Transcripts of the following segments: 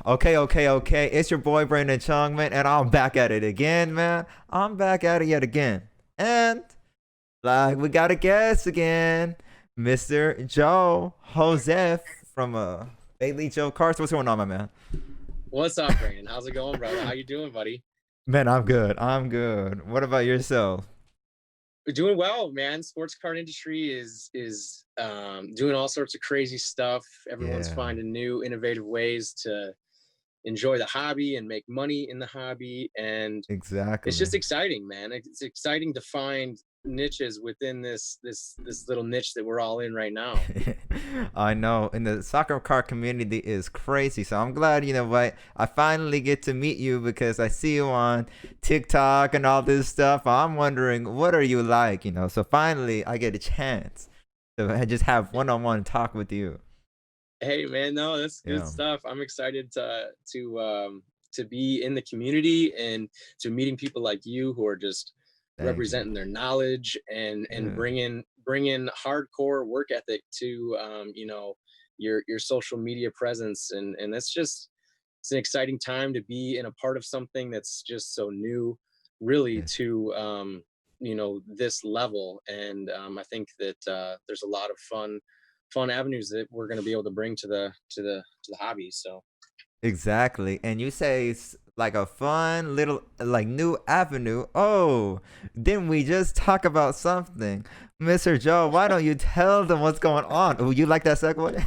Okay. It's your boy Brandon Chung, man, and I'm back at it again, man. I'm back at it yet again. And like we got a guest again, Mr. Joe Joseph from baileyjoe Cards. What's going on, my man? What's up, Brandon? How's it going, brother? How you doing, buddy? Man, I'm good. I'm good. What about yourself? We're doing well, man. Sports card industry is doing all sorts of crazy stuff. Everyone's Yeah, finding new, innovative ways to enjoy the hobby and make money in the hobby, and it's exactly. just exciting, man. It's exciting to find niches within this little niche that we're all in right now. I know, and the soccer car community is crazy. So I'm glad, you know what, I finally get to meet you because I see you on TikTok and all this stuff. I'm wondering, what are you like, you know? So finally, I get a chance to just have one-on-one talk with you. Hey, man, no, that's good Yeah, stuff. I'm excited to be in the community and to meeting people like you who are just thank you. representing their knowledge and Yeah, bringing hardcore work ethic to your social media presence, and that's just it's an exciting time to be in a part of something that's just so new, really, yes. to this level. And I think that there's a lot of fun avenues that we're going to be able to bring to the hobby. So Exactly. And you say it's like a fun little like new avenue. Oh, didn't we just talk about something? Mr. Joe, why don't you tell them what's going on? Oh, you like that segue?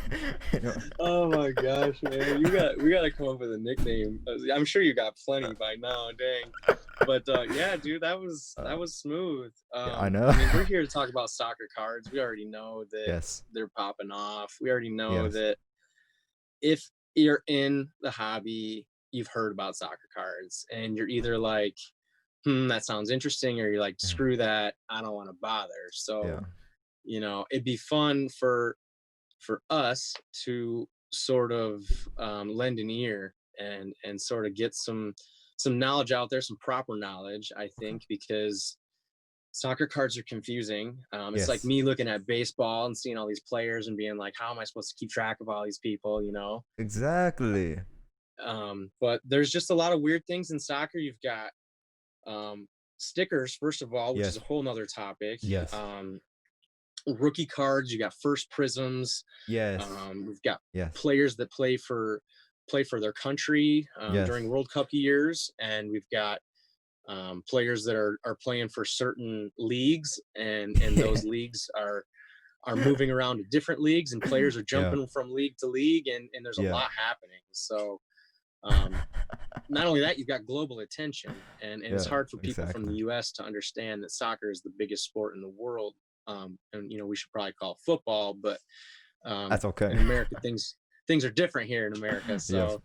You know, oh my gosh, man, we got to come up with a nickname. I'm sure you got plenty by now, dang. But yeah, dude, uh, that was smooth. yeah, I I know. mean, we're here to talk about soccer cards. We already know that Yes. they're popping off. We already know Yes. that if you're in the hobby, you've heard about soccer cards, and you're either like, that sounds interesting, or you're like, Yeah. screw that, I don't want to bother. Yeah. So, it'd be fun for us to sort of lend an ear and sort of get some knowledge out there, some proper knowledge, I Okay. think, because soccer cards are confusing. It's like Yes. me looking at baseball and seeing all these players and being like, how am I supposed to keep track of all these people, Exactly. but there's just a lot of weird things in soccer. You've got um, stickers, first of all, which is a Yes. whole nother topic. Yes. um, Rookie cards, you got first prisms. Yes. We've got Yes. players that play for their country during Yes. World Cup years, and we've got players that are playing for certain leagues, and those leagues are moving around to different leagues, and players are Yeah. jumping from league to league, and there's a Yeah. lot happening. So um, not only that, you've got global attention, and it's Yeah. hard for people from Exactly. the U.S. to understand that soccer is the biggest sport in the world. And we should probably call it football, but That's okay. in America, things are different here in America. Yes. So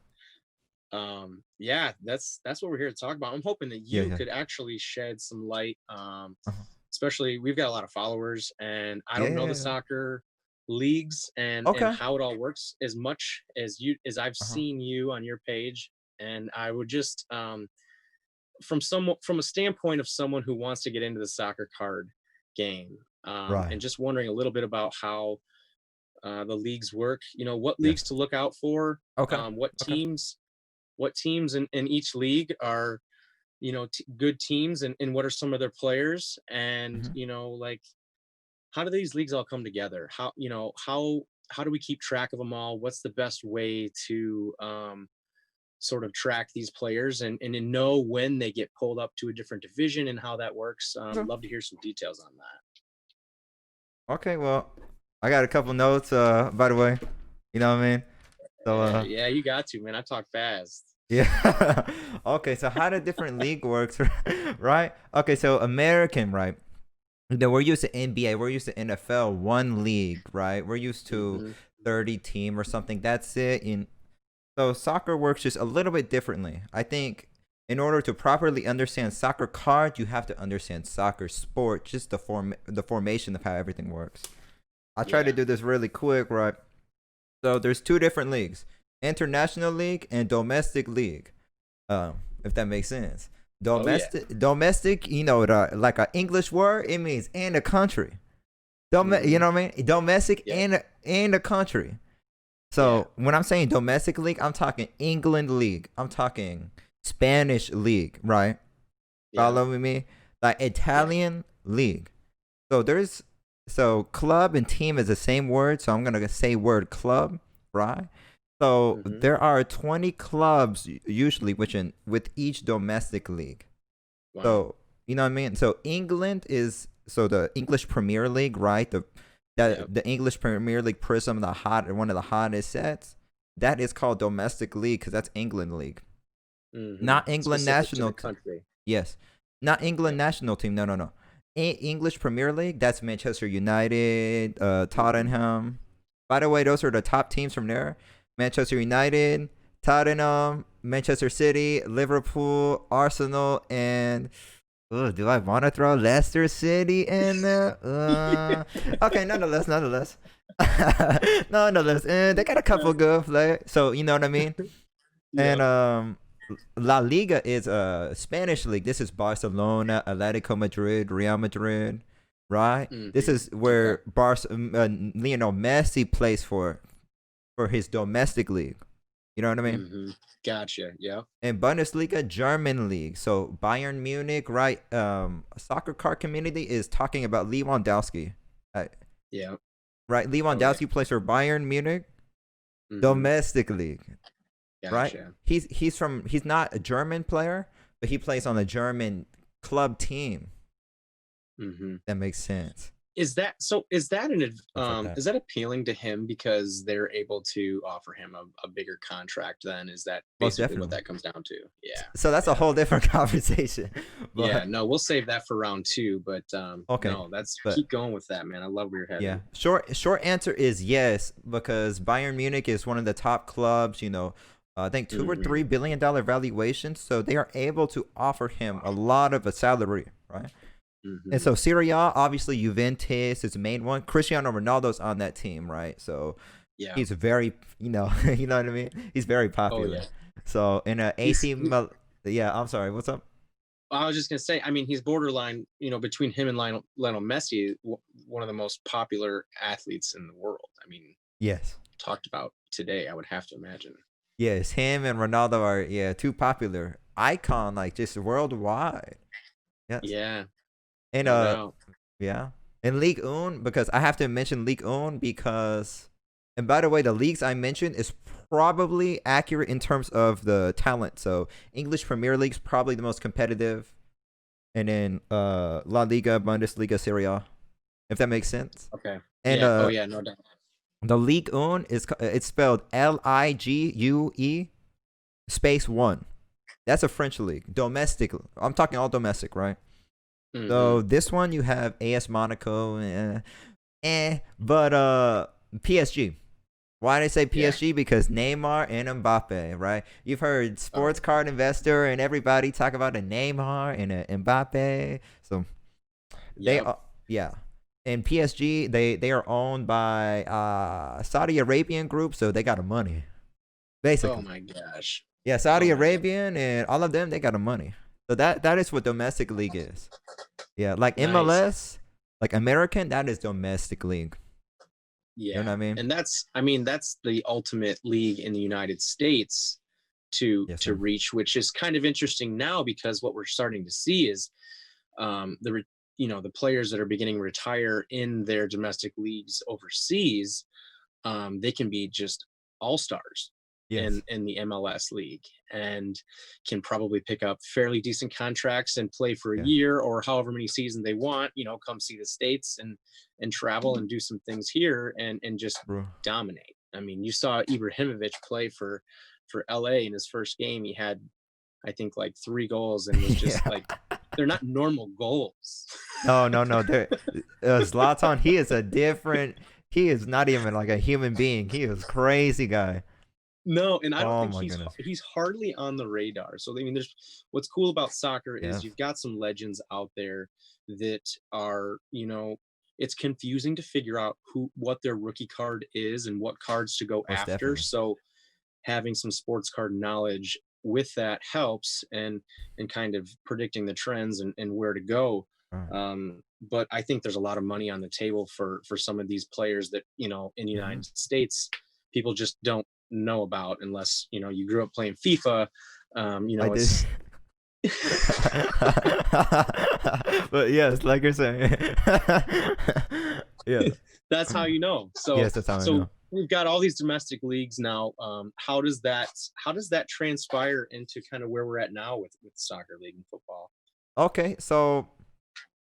yeah, that's what we're here to talk about. I'm hoping that Yeah. you Yeah. could actually shed some light, Uh-huh. especially we've got a lot of followers, and I Yeah. don't Yeah. know the Yeah. soccer leagues and Okay. how it all works as much as I've Uh-huh. seen you on your page. And I would just from a standpoint of someone who wants to get into the soccer card game, Right. and just wondering a little bit about how the leagues work, what leagues Yes. to look out for, Okay. what Okay. teams in each league are, good teams, and what are some of their players, and Hmm. like, how do these leagues all come together? How do we keep track of them all? What's the best way to sort of track these players, and to know when they get pulled up to a different division and how that works? Okay. Love to hear some details on that. Okay. Well, I got a couple notes. By the way, you know what I mean. So, Yeah, yeah, you got to, man. I talk fast. yeah. Okay. So, how the different league works, right? Okay. So, American, right? You know, we're used to NBA. We're used to NFL, one league, right? We're used to Hmm. 30 team or something. That's it. So soccer works just a little bit differently. I think in order to properly understand soccer cards, you have to understand soccer sport, just the formation of how everything works. I'll try to Yeah. do this really quick, right? So there's two different leagues: international league and domestic league. If that makes sense. Oh yeah. Domestic, you know, like an English word, it means in a country. You Hmm. know what I mean? Domestic Yep. in a country. Yeah. So when I'm saying domestic league, I'm talking England league. I'm talking Spanish league, right? Yeah. Follow me? Like Yeah. Italian league. So club and team is the same word. So I'm gonna say word club, right? So Mm-hmm. there are 20 clubs usually with each domestic league. Wow. So you know what I mean. So England is the English Premier League, right? Yep. The English Premier League Prizm, one of the hottest sets. That is called domestic league because that's England league, Mm-hmm. not England Specific to national. the country. Yes, not England Yep. national team. No. English Premier League. That's Manchester United, Mm-hmm. Tottenham. By the way, those are the top teams from there. Manchester United, Tottenham, Manchester City, Liverpool, Arsenal, and do I want to throw Leicester City in there? Okay, nonetheless. Nonetheless, they got a couple good players. So you know what I mean. And Yep. La Liga is a Spanish league. This is Barcelona, Atletico Madrid, Real Madrid, right? This Mm-hmm. is Okay. where Lionel Messi plays for his domestic league. You know what I mean? Mm-hmm. Gotcha. Yeah. And Bundesliga, German league. So Bayern Munich, right? Soccer card community is talking about Lewandowski, uh, Yeah. right? Okay. Lewandowski plays for Bayern Munich, Mm-hmm. domestic league, right? Gotcha. He's not a German player, but he plays on a German club team. Mm-hmm. That makes sense. Is that so? Stuff like that. Is that appealing to him because they're able to offer him a bigger contract? Then is that Most basically what definitely. that comes down to? Yeah. So that's a Yeah. whole different conversation. Yeah. But No, we'll save that for round two. But okay. no, that's But keep going with that, man. I love where you're yeah, headed. short answer is yes, because Bayern Munich is one of the top clubs. I think two or Mm-hmm. $3 billion valuations, so they are able to offer him a lot of a salary, right? And Mm-hmm. so Serie A, obviously Juventus is the main one. Cristiano Ronaldo's on that team, right? So Yeah. he's very, you know what I mean. He's very Oh popular. yeah. So in a He's. yeah, I'm sorry. What's up? I was just gonna say. I mean, he's borderline. Between him and Lionel Messi, one of the most popular athletes in the world. I mean, Yes, talked about today. I would have to imagine. yes. Him and Ronaldo are too popular, icon like just worldwide. Yes, Yeah. and No doubt. yeah, and League Un because I have to mention League Un because, and by the way, the leagues I mentioned is probably accurate in terms of the talent. So English Premier League's probably the most competitive, and then La Liga, Bundesliga, Serie A, if that makes sense. Okay. And Yeah. Oh yeah. No doubt. the League Un it's spelled Ligue space one. That's a French league, domestic. I'm talking all domestic, right? Mm-hmm. So this one you have AS Monaco, but PSG. Why did I say Yeah. PSG? Because Neymar and Mbappe, right? You've heard Oh. Sports Card Investor and everybody talk about a Neymar and a Mbappe. So they Yep. are, yeah. And PSG, they are owned by Saudi Arabian group, so they got the money, Oh basically. my gosh. Yeah, Oh Saudi my god. Arabian and all of them, they got the money. So that is what domestic league is. Yeah, like Nice. MLS, like American, that is domestic league. You know Yeah. what I mean? And that's the ultimate league in the United States Yes, to sir. reach, which is kind of interesting now because what we're starting to see is the players that are beginning to retire in their domestic leagues overseas, they can be just all stars Yes. in the MLS league and can probably pick up fairly decent contracts and play for a Yeah. year or however many seasons they want. Come see the states and travel and do some things here and just Bro. dominate. I mean, you saw Ibrahimovic play for LA in his first game. He had I think like 3 goals and was just Yeah. like they're not normal goals. No. Zlatan, he is a different. He is not even like a human being. He is crazy guy. No, and I don't Oh think my goodness. he's hardly on the radar. So I mean, there's what's cool about soccer is Yes. you've got some legends out there that are, it's confusing to figure out what their rookie card is and what cards to go Most after. definitely. So having some sports card knowledge with that helps and kind of predicting the trends and where to go. All right. But I think there's a lot of money on the table for some of these players that in the Mm-hmm. United States people just don't know about unless, you know, you grew up playing FIFA. You I know, did. it's But yes, like you're saying. Yes. that's how you know. Yes, that's how I So know. we've got all these domestic leagues now. How does that transpire into kind of where we're at now with soccer league and football? Okay, so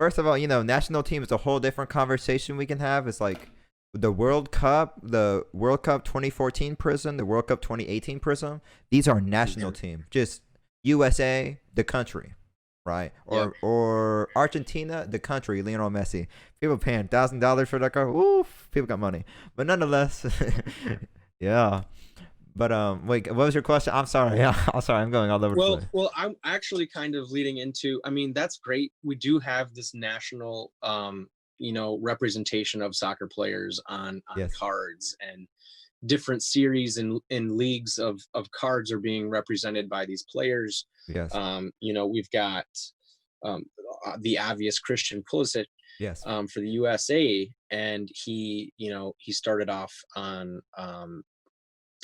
first of all, you know, national team is a whole different conversation we can have. It's like the World Cup 2014 Prizm, the World Cup 2018 Prizm. These are national team, just USA, the country, right? Yep. Or Argentina, the country, Lionel Messi. People paying $1,000 for that car. Oof, people got money. But nonetheless, yeah. But wait, what was your question? I'm sorry. Yeah, I'm sorry. I'm going all over the place. Well, I'm actually kind of leading into. I mean, that's great. We do have this national, you know, representation of soccer players on Yes. cards, and different series and in leagues of cards are being represented by these players. Yes. You know, we've got the obvious Christian Pulisic Yes. for the USA, and he, you know, he started off on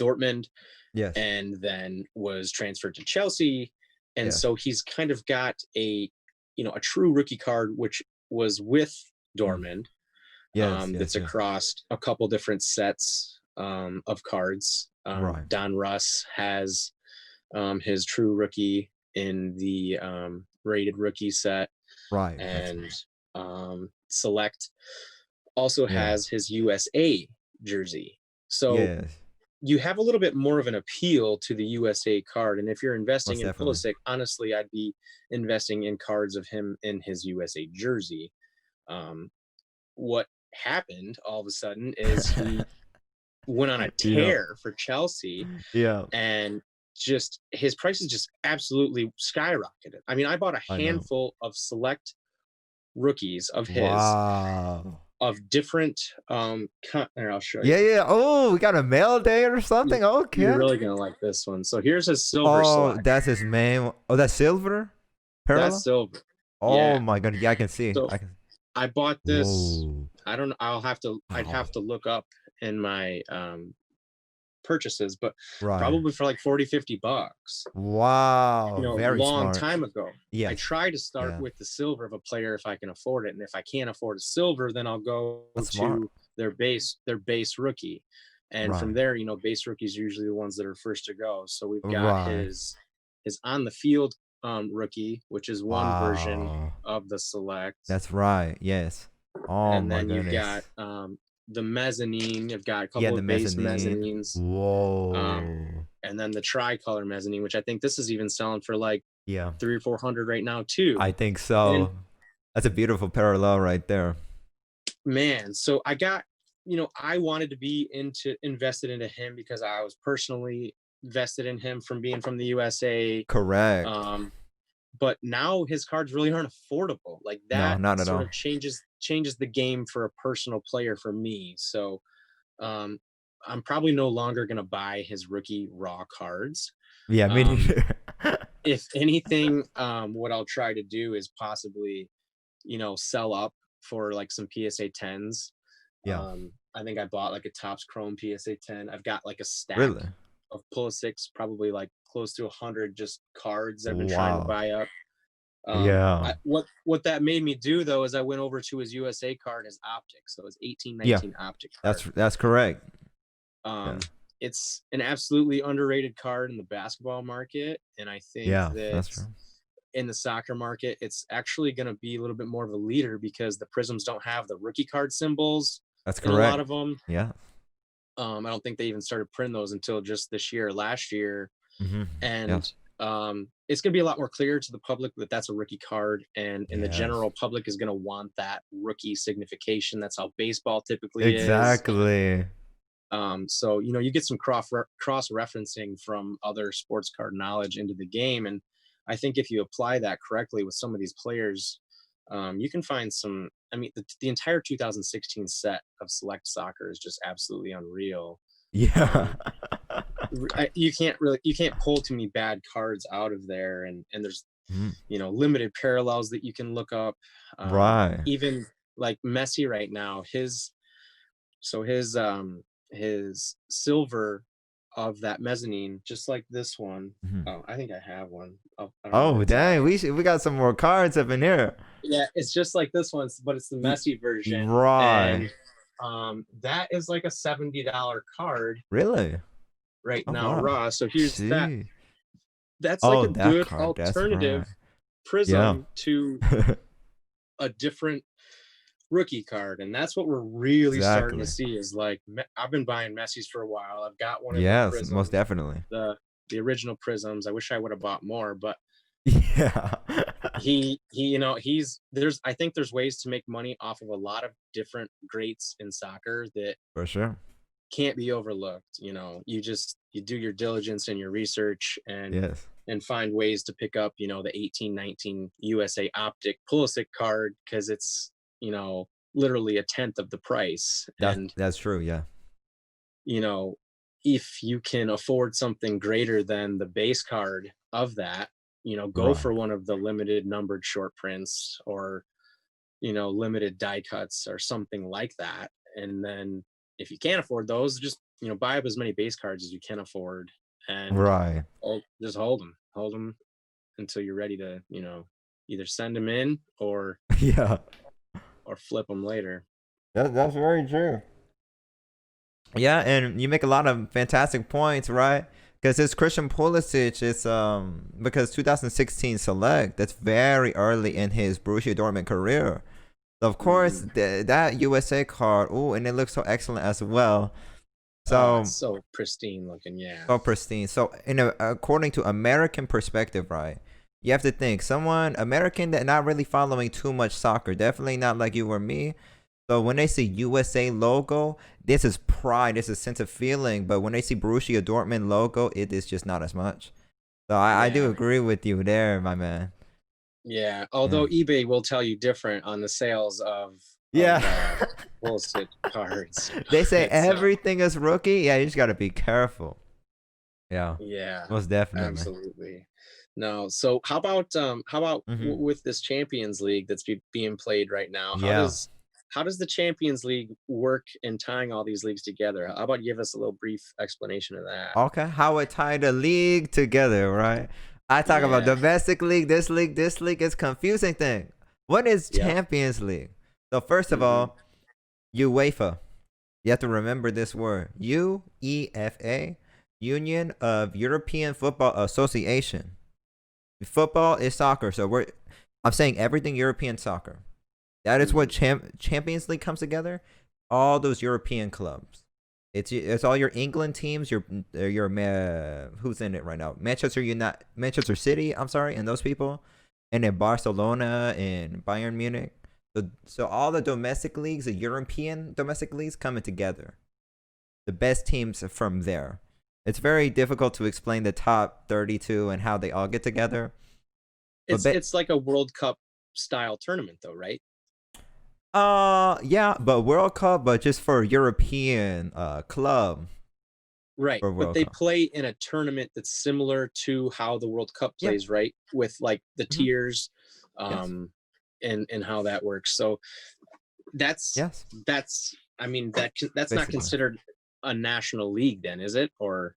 Dortmund, Yes. and then was transferred to Chelsea, and Yes. so he's kind of got a, you know, a true rookie card which was with Dortmund. Yes. That's across a couple different sets of cards. Right. Don Russ has his true rookie in the rated rookie set, Right. and Select also has his USA jersey. So Yes. you have a little bit more of an appeal to the USA card. And if you're investing Most in definitely. Pulisic, honestly, I'd be investing in cards of him in his USA jersey. What happened all of a sudden is he went on a tear for Chelsea, Yeah. and just his prices just absolutely skyrocketed. I mean, I bought a handful of select rookies of his. Wow. Of different here, I'll show you. Yeah. Oh, we got a mail day or something. Okay. You're really gonna like this one. So here's his silver select. That's his main. Oh, that's silver. Parallel. That's silver. Oh my god. Yeah, I can see. So I bought this. Whoa. I don't. I'd have to look up in my purchases, but probably for like $40-$50. Wow. You know, very a long smart. time ago. Yeah. I try to start with the silver of a player if I can afford it, and if I can't afford a silver, then I'll go to their base rookie, and from there, you know, base rookies are usually the ones that are first to go. So we've got his on the field rookie, which is one version of the select. That's right. Yes. Oh and my then goodness. You've got the mezzanine. You've got a couple of base mezzanines. Whoa. And then the tricolor mezzanine, which I think this is even selling for like $300 or $400 right now too. I think so. And that's a beautiful parallel right there. Man, so I got, you know, I wanted to be invested into him because I was personally vested in him from being from the USA. Correct. But now his cards really aren't affordable. Like that not at all. changes the game for a personal player for me. So I'm probably no longer going to buy his rookie raw cards. Yeah, me neither. If anything, what I'll try to do is possibly, you know, sell up for like some PSA 10s. Yeah. I think I bought like a Topps Chrome PSA 10. I've got like a stack of Pulisic, probably like close to 100 just cards I've been trying to buy up. What that made me do though is I went over to his USA card, his optic. So it's 1819 optic card. That's correct. It's an absolutely underrated card in the basketball market, and I think that in the soccer market, it's actually going to be a little bit more of a leader because the Prizms don't have the rookie card symbols. That's correct. In a lot of them. Yeah. I don't think they even started printing those until just this year, last year. And it's going to be a lot more clear to the public that that's a rookie card, and the general public is going to want that rookie signification. That's how baseball typically is. Exactly. So, you know, you get some cross-referencing from other sports card knowledge into the game. And I think if you apply that correctly with some of these players, you can find some, I mean, the entire 2016 set of Select Soccer is just absolutely unreal. Yeah. You can't pull too many bad cards out of there. And there's, you know, limited parallels that you can look up. Even like Messi right now, his his silver of that mezzanine, just like this one. Mhm. Oh, I think I have one. Oh, I don't know where Oh it's at. dang, we got some more cards up in here. Yeah, it's just like this one, but it's the Messi version, Right. and that is like a $70 card Really? right Oh now, wow. raw. So here's that. See. That's like Oh, a that good card. That's right. alternative Yeah. prism to a different rookie card, and that's what we're really starting to Exactly. see. Is like I've been buying Messi's for a while. I've got one of the Yes, most prisms, definitely. the original prisms. I wish I would have bought more, but Yeah. he you know, there's I think there's ways to make money off of a lot of different greats in soccer that For sure. can't be overlooked. You know, you do your diligence and your research, Yes. and find ways to pick up, the 1819 USA Optic Pulisic card, because it's, literally a tenth of the price. And, That's true, yeah. you know, if you can afford something greater than the base card of that, go Right. for one of the limited numbered short prints, or, limited die cuts or something like that. And then if you can't afford those, just, buy up as many base cards as you can afford, and Right. just hold them until you're ready to, either send them in Yeah. or flip them later. That's very true. Yeah, and you make a lot of fantastic points, right? Because it's Christian Pulisic. It's because 2016 select. That's very early in his Borussia Dortmund career. So of course that USA card. Oh, and it looks so excellent as well. Oh, So it's so pristine looking. Yeah. so pristine. So according to American perspective, right? You have to think someone American that not really following too much soccer. Definitely not like you or me. So when they see USA logo, this is pride, this is sense of feeling. But when they see Borussia Dortmund logo, it is just not as much. So I do Yeah. agree with you there, my man. Yeah. Yeah. Although eBay will tell you different on the sales of Yeah. bullshit cards. They say But, everything is rookie. Yeah, you just gotta be careful. Yeah. yeah, Most definitely. absolutely. No. So Hmm. with this Champions League that's being played right now? Yeah. How does the Champions League work in tying all these leagues together? How about you give us a little brief explanation of that? Okay. How it tie the league together, right? I talk about Yeah. domestic league, this league, this league. It's confusing thing. What is Yep. Champions League? So first of Hmm. all, UEFA. You have to remember this word. UEFA, Union of European Football Association. Football is soccer, so I'm saying everything European soccer. That is what Champions League comes together. All those European clubs. It's all your England teams. Your who's in it right now? Manchester City. I'm sorry, and those people, and then Barcelona and Bayern Munich. So all the domestic leagues, the European domestic leagues, coming together. The best teams from there. It's very difficult to explain the top 32 and how they all get together. It's like a World Cup style tournament, though, right? Yeah, but World Cup, but just for European club Right. for But World they Cup. play in a tournament that's similar to how the World Cup Yeah. plays, right? With like the Mhm. tiers, Yes. and how that works. So that's Yes. I mean, that's not Basically. considered a national league then, is it? Or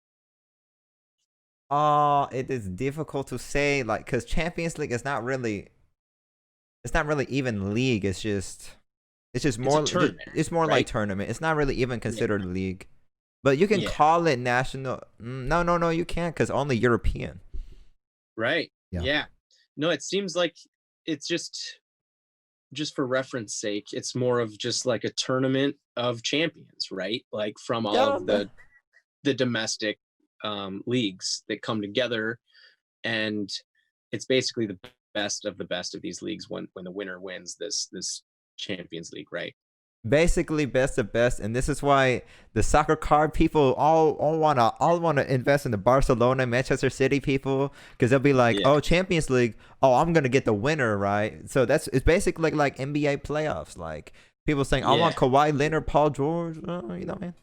It is difficult to say, like, because Champions League is not really. It's not really even league. It's just it's more. a tournament, It's more like right? tournament. It's not really even Yeah. considered league. But you can Yeah. call it national. No, you can't, because only European. Right. Yeah. Yeah. No, it seems like it's just for reference sake, it's more of just like a tournament of champions, right? Like from all Yeah, of the domestic leagues that come together, and it's basically the best of the best of these leagues when the winner wins this Champions League, right? basically best of best, and this is why the soccer card people all wanna invest in the Barcelona, Manchester City people, because they'll be like, Yeah. oh, Champions League, oh, I'm gonna get the winner, right? So it's basically like NBA playoffs, like people saying, I Yeah. want Kawhi Leonard, Paul George, you know what I mean?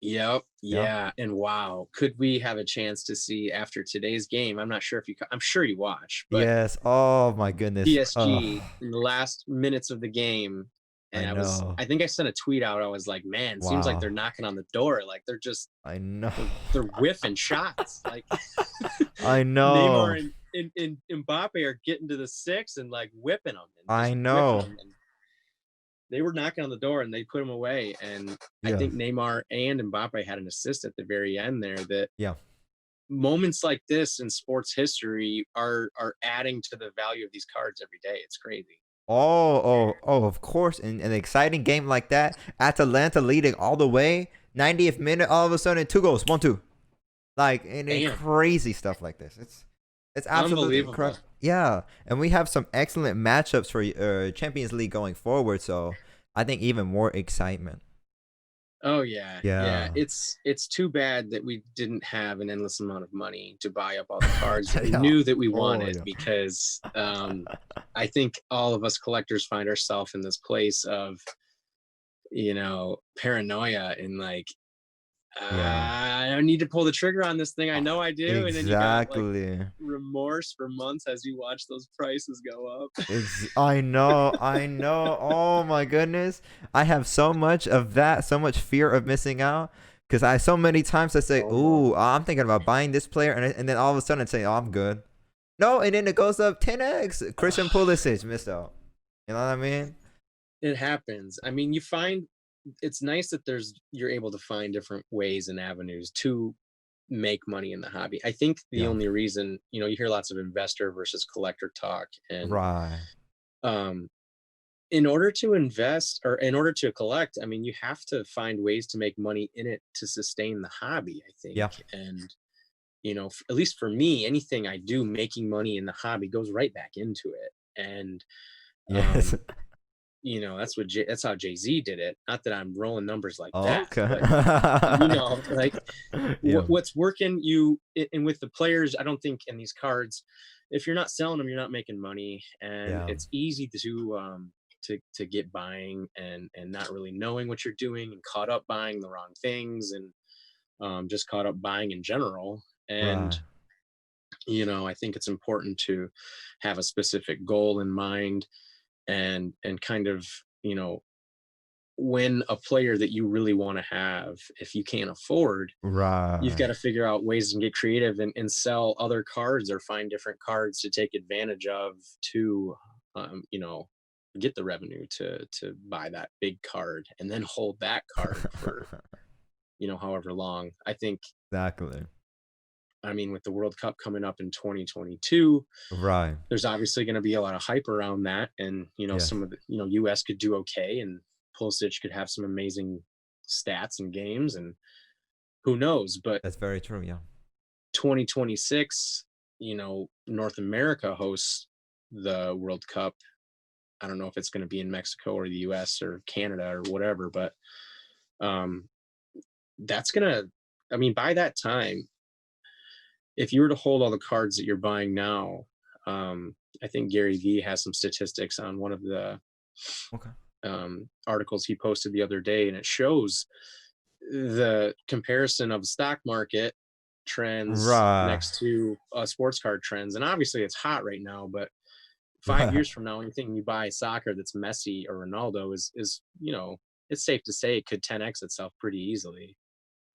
Yep. Yeah. Yeah. And wow, could we have a chance to see after today's game? I'm not sure if I'm sure you watch, but Yes. Oh my goodness. PSG in the last minutes of the game, I And know. I think I sent a tweet out. I was like, man, seems like they're Wow. knocking on the door. Like I know. they're whiffing shots. Like I know. Neymar and Mbappe are getting to the six and like whipping them and I just whiffing know. them. And they were knocking on the door and they put them away. And I Yeah. think Neymar and Mbappe had an assist at the very end there. That Yeah. moments like this in sports history are adding to the value of these cards every day. It's crazy. Of course. In an exciting game like that, Atalanta leading all the way, 90th minute, all of a sudden 2 goals, 1-2. Like, and Damn, crazy stuff like this. It's absolutely unbelievable. incredible. Yeah, and we have some excellent matchups for Champions League going forward. So I think even more excitement. Oh yeah, yeah. Yeah. It's too bad that we didn't have an endless amount of money to buy up all the cards that we Yeah. knew that we Oh wanted, yeah. because I think all of us collectors find ourselves in this place of, paranoia and like, Yeah. I don't need to pull the trigger on this thing. I know I do. And then you got like Exactly. remorse for months as you watch those prices go up. I know, I know. Oh my goodness. I have so much of that, so much fear of missing out. Because so many times I say, Oh no. ooh, I'm thinking about buying this player. And then all of a sudden I say, oh, I'm good. No, and then it goes up 10x. Christian Pulisic missed out. You know what I mean? It happens. I mean, it's nice that you're able to find different ways and avenues to make money in the hobby. I think the Yeah. only reason, you hear lots of investor versus collector talk, and Right. um in order to invest or in order to collect, I mean, you have to find ways to make money in it to sustain the hobby, I think. Yeah. And at least for me, anything I do making money in the hobby goes right back into it. And Yes. um that's how Jay-Z did it. Not that I'm rolling numbers like that, Okay. but like Yeah. what's working, and with the players, I don't think in these cards, if you're not selling them, you're not making money. And Yeah. it's easy to get buying and not really knowing what you're doing, and caught up buying the wrong things, and just caught up buying in general. And Right. I think it's important to have a specific goal in mind, and kind of, when a player that you really want to have, if you can't afford, you've got Right. to figure out ways and get creative, and sell other cards or find different cards to take advantage of to get the revenue to buy that big card and then hold that card for however long. I think, Exactly. I mean, with the World Cup coming up in 2022, Right. there's obviously going to be a lot of hype around that. And Yes. some of the US could do okay, and Pulisic could have some amazing stats and games, and who knows. But That's very true. Yeah. 2026, North America hosts the World Cup. I don't know if it's going to be in Mexico or the US or Canada or whatever, but um that's gonna, I mean, by that time, if you were to hold all the cards that you're buying now, I think Gary Vee has some statistics on one of the Okay. articles he posted the other day, and it shows the comparison of the stock market trends Right. next to sports card trends. And obviously it's hot right now, but 5 years Right. from now, anything you buy soccer that's Messi or Ronaldo is it's safe to say it could 10x itself pretty easily.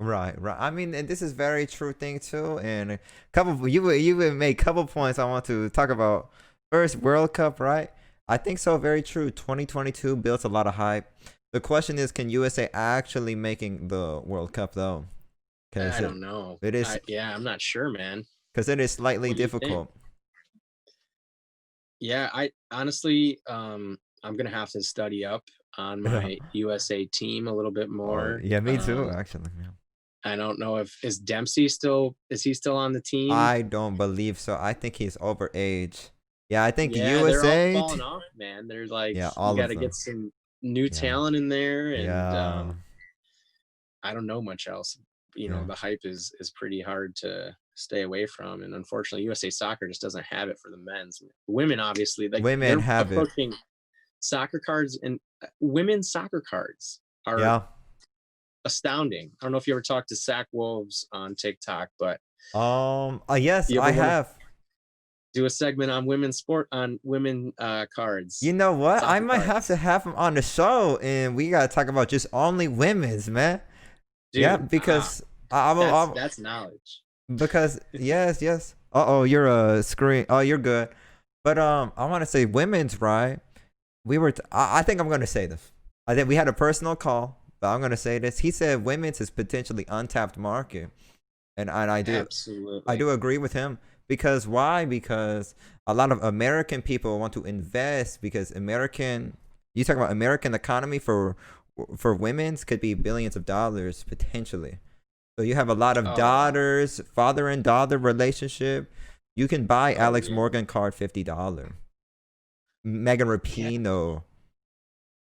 Right, right. I mean, and this is very true thing too. And a couple, you would make couple points I want to talk about. First, World Cup, right? I think so. Very true. 2022 built a lot of hype. The question is, can USA actually making the World Cup though? Because I don't know. it is I'm not sure, man. because it is slightly What do you think? difficult. Yeah, I honestly, I'm gonna have to study up on Yeah. my USA team a little bit Oh more. yeah, me too. Actually, yeah. I don't know if is Dempsey still is he still on the team? I don't believe so. I think he's over age. Yeah, I think Yeah, they're all USA. falling off, man. They're like, Yeah, you all got of to get them. some new Yeah, talent in there, and yeah, I don't know much else. yeah. The hype is pretty hard to stay away from, and unfortunately, USA Soccer just doesn't have it for the men's. Women, obviously, like Women they're have it. approaching soccer cards, and women's soccer cards are Yeah. astounding. I don't know if you ever talked to Sack Wolves on TikTok, but Yes, you ever I want to have. do a segment on women cards. You know what? I Soccer might have cards. to have him on the show, and we gotta talk about just only women's, man. Yeah, Dude, because I'm that's knowledge. because yes. Uh-oh, you're a screen. Oh, you're good. But I want to say women's, right? I think I'm gonna say this. I think we had a personal call, but I'm gonna say this. He said women's is potentially untapped market, and I do Absolutely. agree with him. Because why? Because a lot of American people want to invest because you talk about American economy for women's could be billions of dollars potentially. So you have a lot of Oh yeah. daughters, father and daughter relationship. You can buy Oh Alex yeah. Morgan card $50. Megan Yeah. Rapinoe,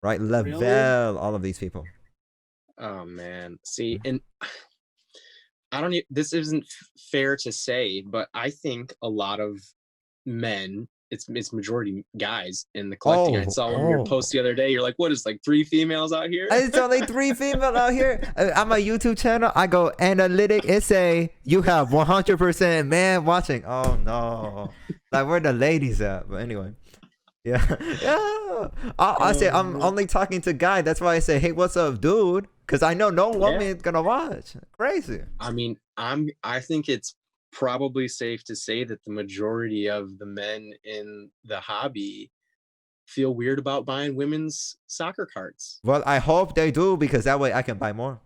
right? Really? Lavelle, all of these people. Oh man. See, and I don't. This isn't fair to say, but I think a lot of men. It's majority guys in the collecting. I Oh, saw one of your oh. posts the other day. You're like, what is like 3 females out here? It's only 3 female out here. On my YouTube channel, I go analytic. It say you have 100% man watching. Oh no, like where the ladies at? But anyway, yeah, yeah. I say Oh I'm man. only talking to guy. That's why I say, hey, what's up, dude? Cause I know no woman Yeah. is gonna watch. Crazy. I mean, I think it's probably safe to say that the majority of the men in the hobby feel weird about buying women's soccer cards. Well, I hope they do because that way I can buy more.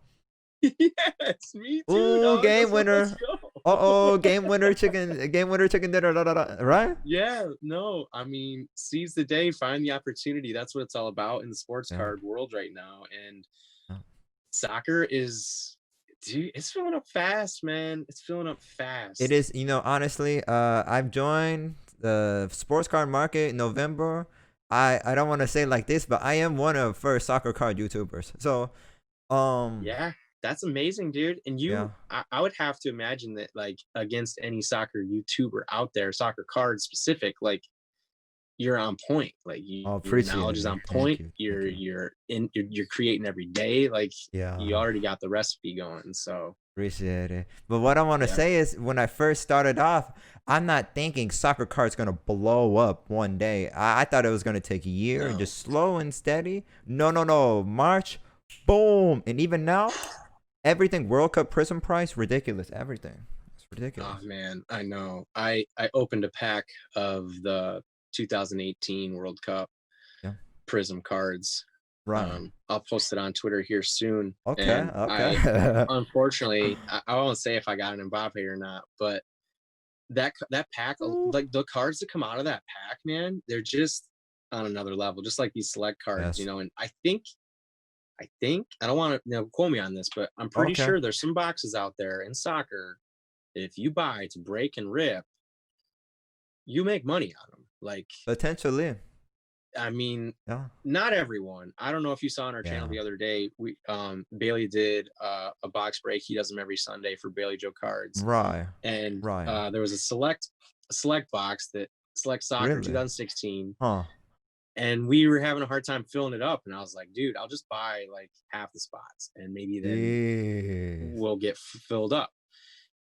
Yes, me too, Ooh, dog. game Let's winner. go. Game winner chicken. Game winner chicken dinner. Da, da, da, right? Yeah, no, I mean, seize the day, find the opportunity. That's what it's all about in the sports Yeah. card world right now. And Yeah. soccer is, dude, it's filling up fast, man. It's filling up It fast. is, honestly, I've joined the sports card market in November. I don't want to say like this, but I am one of first soccer card YouTubers. So, Yeah, that's amazing, dude. And yeah. I would have to imagine that, like, against any soccer YouTuber out there, soccer card specific, like, you're on point. Like, Oh, your appreciate knowledge it, is on man. Thank point. you. Thank You're you. you're creating every day. Like, you Yeah. already got the recipe going. So Appreciate it. But what I want to yeah. say is when I first started off, I'm not thinking soccer card's going to blow up one day. I thought it was going to take a year and No. just slow and steady. No. March, boom. And even now, everything World Cup Prizm price, ridiculous. Everything. It's ridiculous. Oh man, I know. I opened a pack of the 2018 World Cup Yeah. Prizm cards. Right. I'll post it on Twitter here soon. Okay. And I Okay. unfortunately I won't say if I got an Mbappe or not, but that pack, Ooh. like the cards that come out of that pack, man, they're just on another level, just like these select cards, Yes. And I think I don't want to quote me on this, but I'm pretty Okay. sure there's some boxes out there in soccer. If you buy to break and rip, you make money on them. Like, Potentially. I mean, Yeah. not everyone. I don't know if you saw on our channel Yeah. the other day. Bailey did a box break. He does them every Sunday for baileyjoe cards, Right. and Right. there was a select box that select soccer Really? 2016, Huh. and we were having a hard time filling it up. And I was like, dude, I'll just buy like half the spots, and maybe then Jeez. we'll get filled up.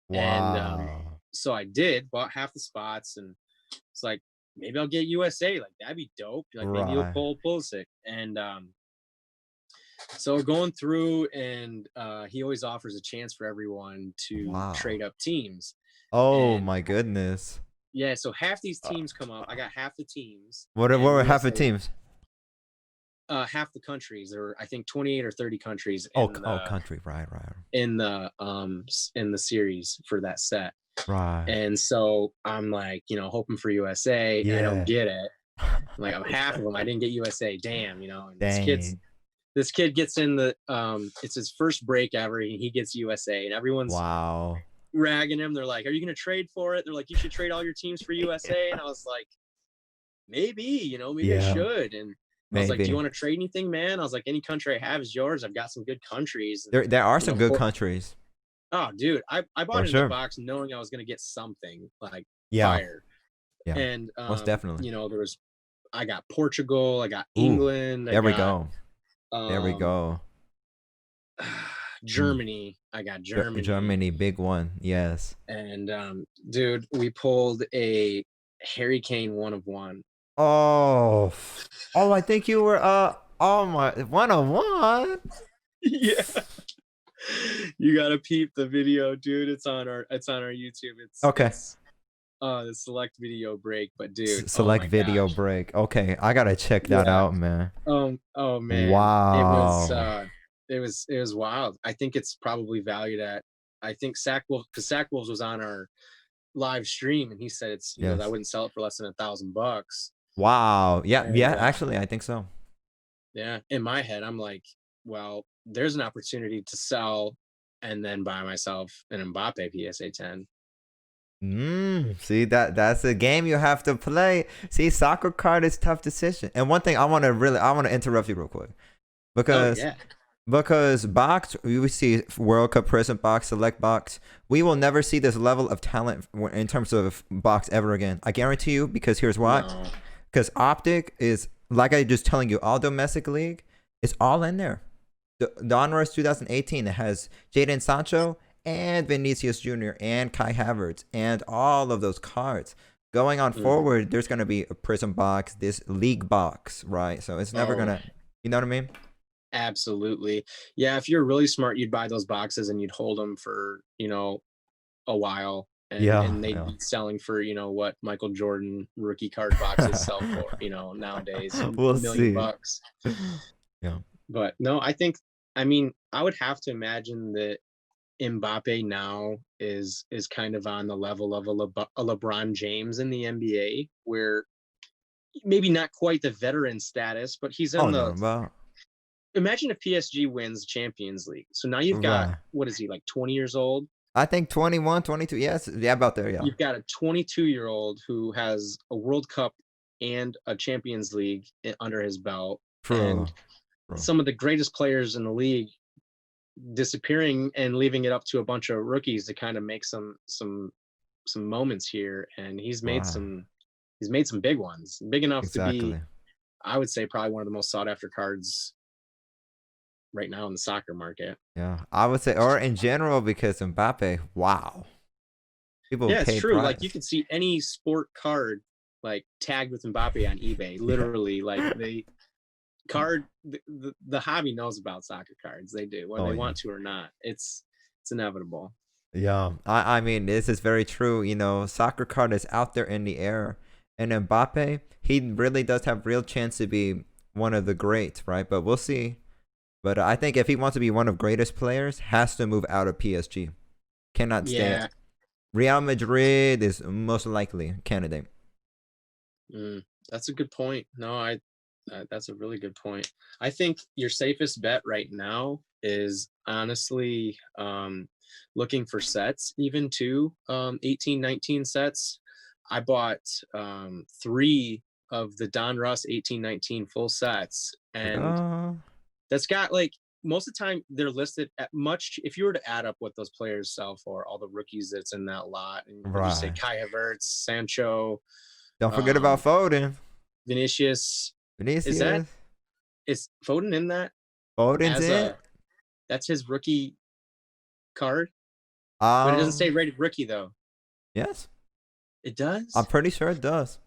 And Wow. so I bought half the spots, and it's like, maybe I'll get USA. Like, that'd be dope. Like, maybe you'll Right. pull Pulisic. And so going through, and he always offers a chance for everyone to Wow. trade up teams. Oh And my goodness. yeah, so half these teams come up. I got half the teams. What and were half the USA teams? Half the countries. There were, I think, 28 or 30 countries Country. Right. in the series for that set. Right. And so I'm like, hoping for USA, and I don't Yeah. get it. Like, I'm half of them. I didn't get USA. Damn, And Dang. this kid gets in the it's his first break ever, and he gets USA, and everyone's Wow. ragging him. They're like, "Are you gonna trade for it?" They're like, "You should trade all your teams for USA." And I was like, maybe, maybe I Yeah. should. And I was like, "Do you Maybe. want to trade anything, man?" I was like, "Any country I have is yours. I've got some good countries." There are some good countries. Oh, dude, I bought For into sure. the box knowing I was gonna get something like Yeah. fire. Yeah. And Most definitely. I got Portugal, I got Ooh, England, there we go. There we um, go. Germany. I got Germany. Germany, big one. Yes. And dude, we pulled a Harry Kane 1 of 1. Oh, oh, I think you were oh my 101. Yeah. You gotta peep the video, dude. It's on our YouTube. Okay. It's the select video break, but dude, oh Select my video gosh. break. Okay, I gotta check that Yeah. out, man. Oh man. Wow. It was wild. I think it's probably valued at, I think Sackwolf, because Sackwolves was on our live stream and he said he goes, I Yes. wouldn't sell it for less than $1,000. Wow. Yeah, And yeah, actually I think so. yeah, in my head, I'm like, well, there's an opportunity to sell and then buy myself an Mbappe PSA 10. See, that's a game you have to play. See, soccer card is tough decision. And one thing I want to interrupt you real quick Oh because yeah. box, we see World Cup Prizm box, select box. We will never see this level of talent in terms of box ever again. I guarantee you, because here's why. No. Because Optic is, like I just telling you, all domestic league is all in there. The Donruss 2018, it has Jadon Sancho and Vinicius Jr. and Kai Havertz and all of those cards. Going on forward, there's going to be a Prizm box, this league box, right? So it's never going to, you know what I mean? Absolutely. Yeah, if you're really smart, you'd buy those boxes and you'd hold them for, a while. And they'd be selling for, what Michael Jordan rookie card boxes sell for, nowadays, We'll $1 million see. bucks. Yeah. But no, I would have to imagine that Mbappe now is kind of on the level of a LeBron James in the NBA, where maybe not quite the veteran status, but he's in no, well, imagine if PSG wins Champions League. So now you've got, right. what is he, like 20 years old? I think 21, 22. Yes. Yeah, about there. Yeah. You've got a 22-year-old who has a World Cup and a Champions League under his belt. True. And some of the greatest players in the league disappearing and leaving it up to a bunch of rookies to kind of make some moments here. And he's made some big ones, big enough to be, I would say, probably one of the most sought after cards right now in the soccer market. Yeah, I would say, or in general, because Mbappe, wow. People it's true. price. Like you could see any sport card like tagged with Mbappe on eBay. Literally, like the hobby knows about soccer cards. They do, whether they want to or not. It's inevitable. Yeah, I mean, this is very true. Soccer card is out there in the air, and Mbappe, he really does have real chance to be one of the greats, right? But we'll see. But I think if he wants to be one of greatest players, has to move out of PSG. Cannot stay. Yeah. Real Madrid is most likely candidate. That's a good point. No, that's a really good point. I think your safest bet right now is honestly looking for sets, even 18-19 sets. I bought 3 of the Donruss 18-19 full sets, and that's got, like, most of the time they're listed at much. If you were to add up what those players sell for, all the rookies that's in that lot, and you say Kai Havertz, Sancho, don't forget about Foden, Vinicius. Is Foden in that? Foden's in. That's his rookie card. But it doesn't say rated rookie though. Yes, it does. I'm pretty sure it does.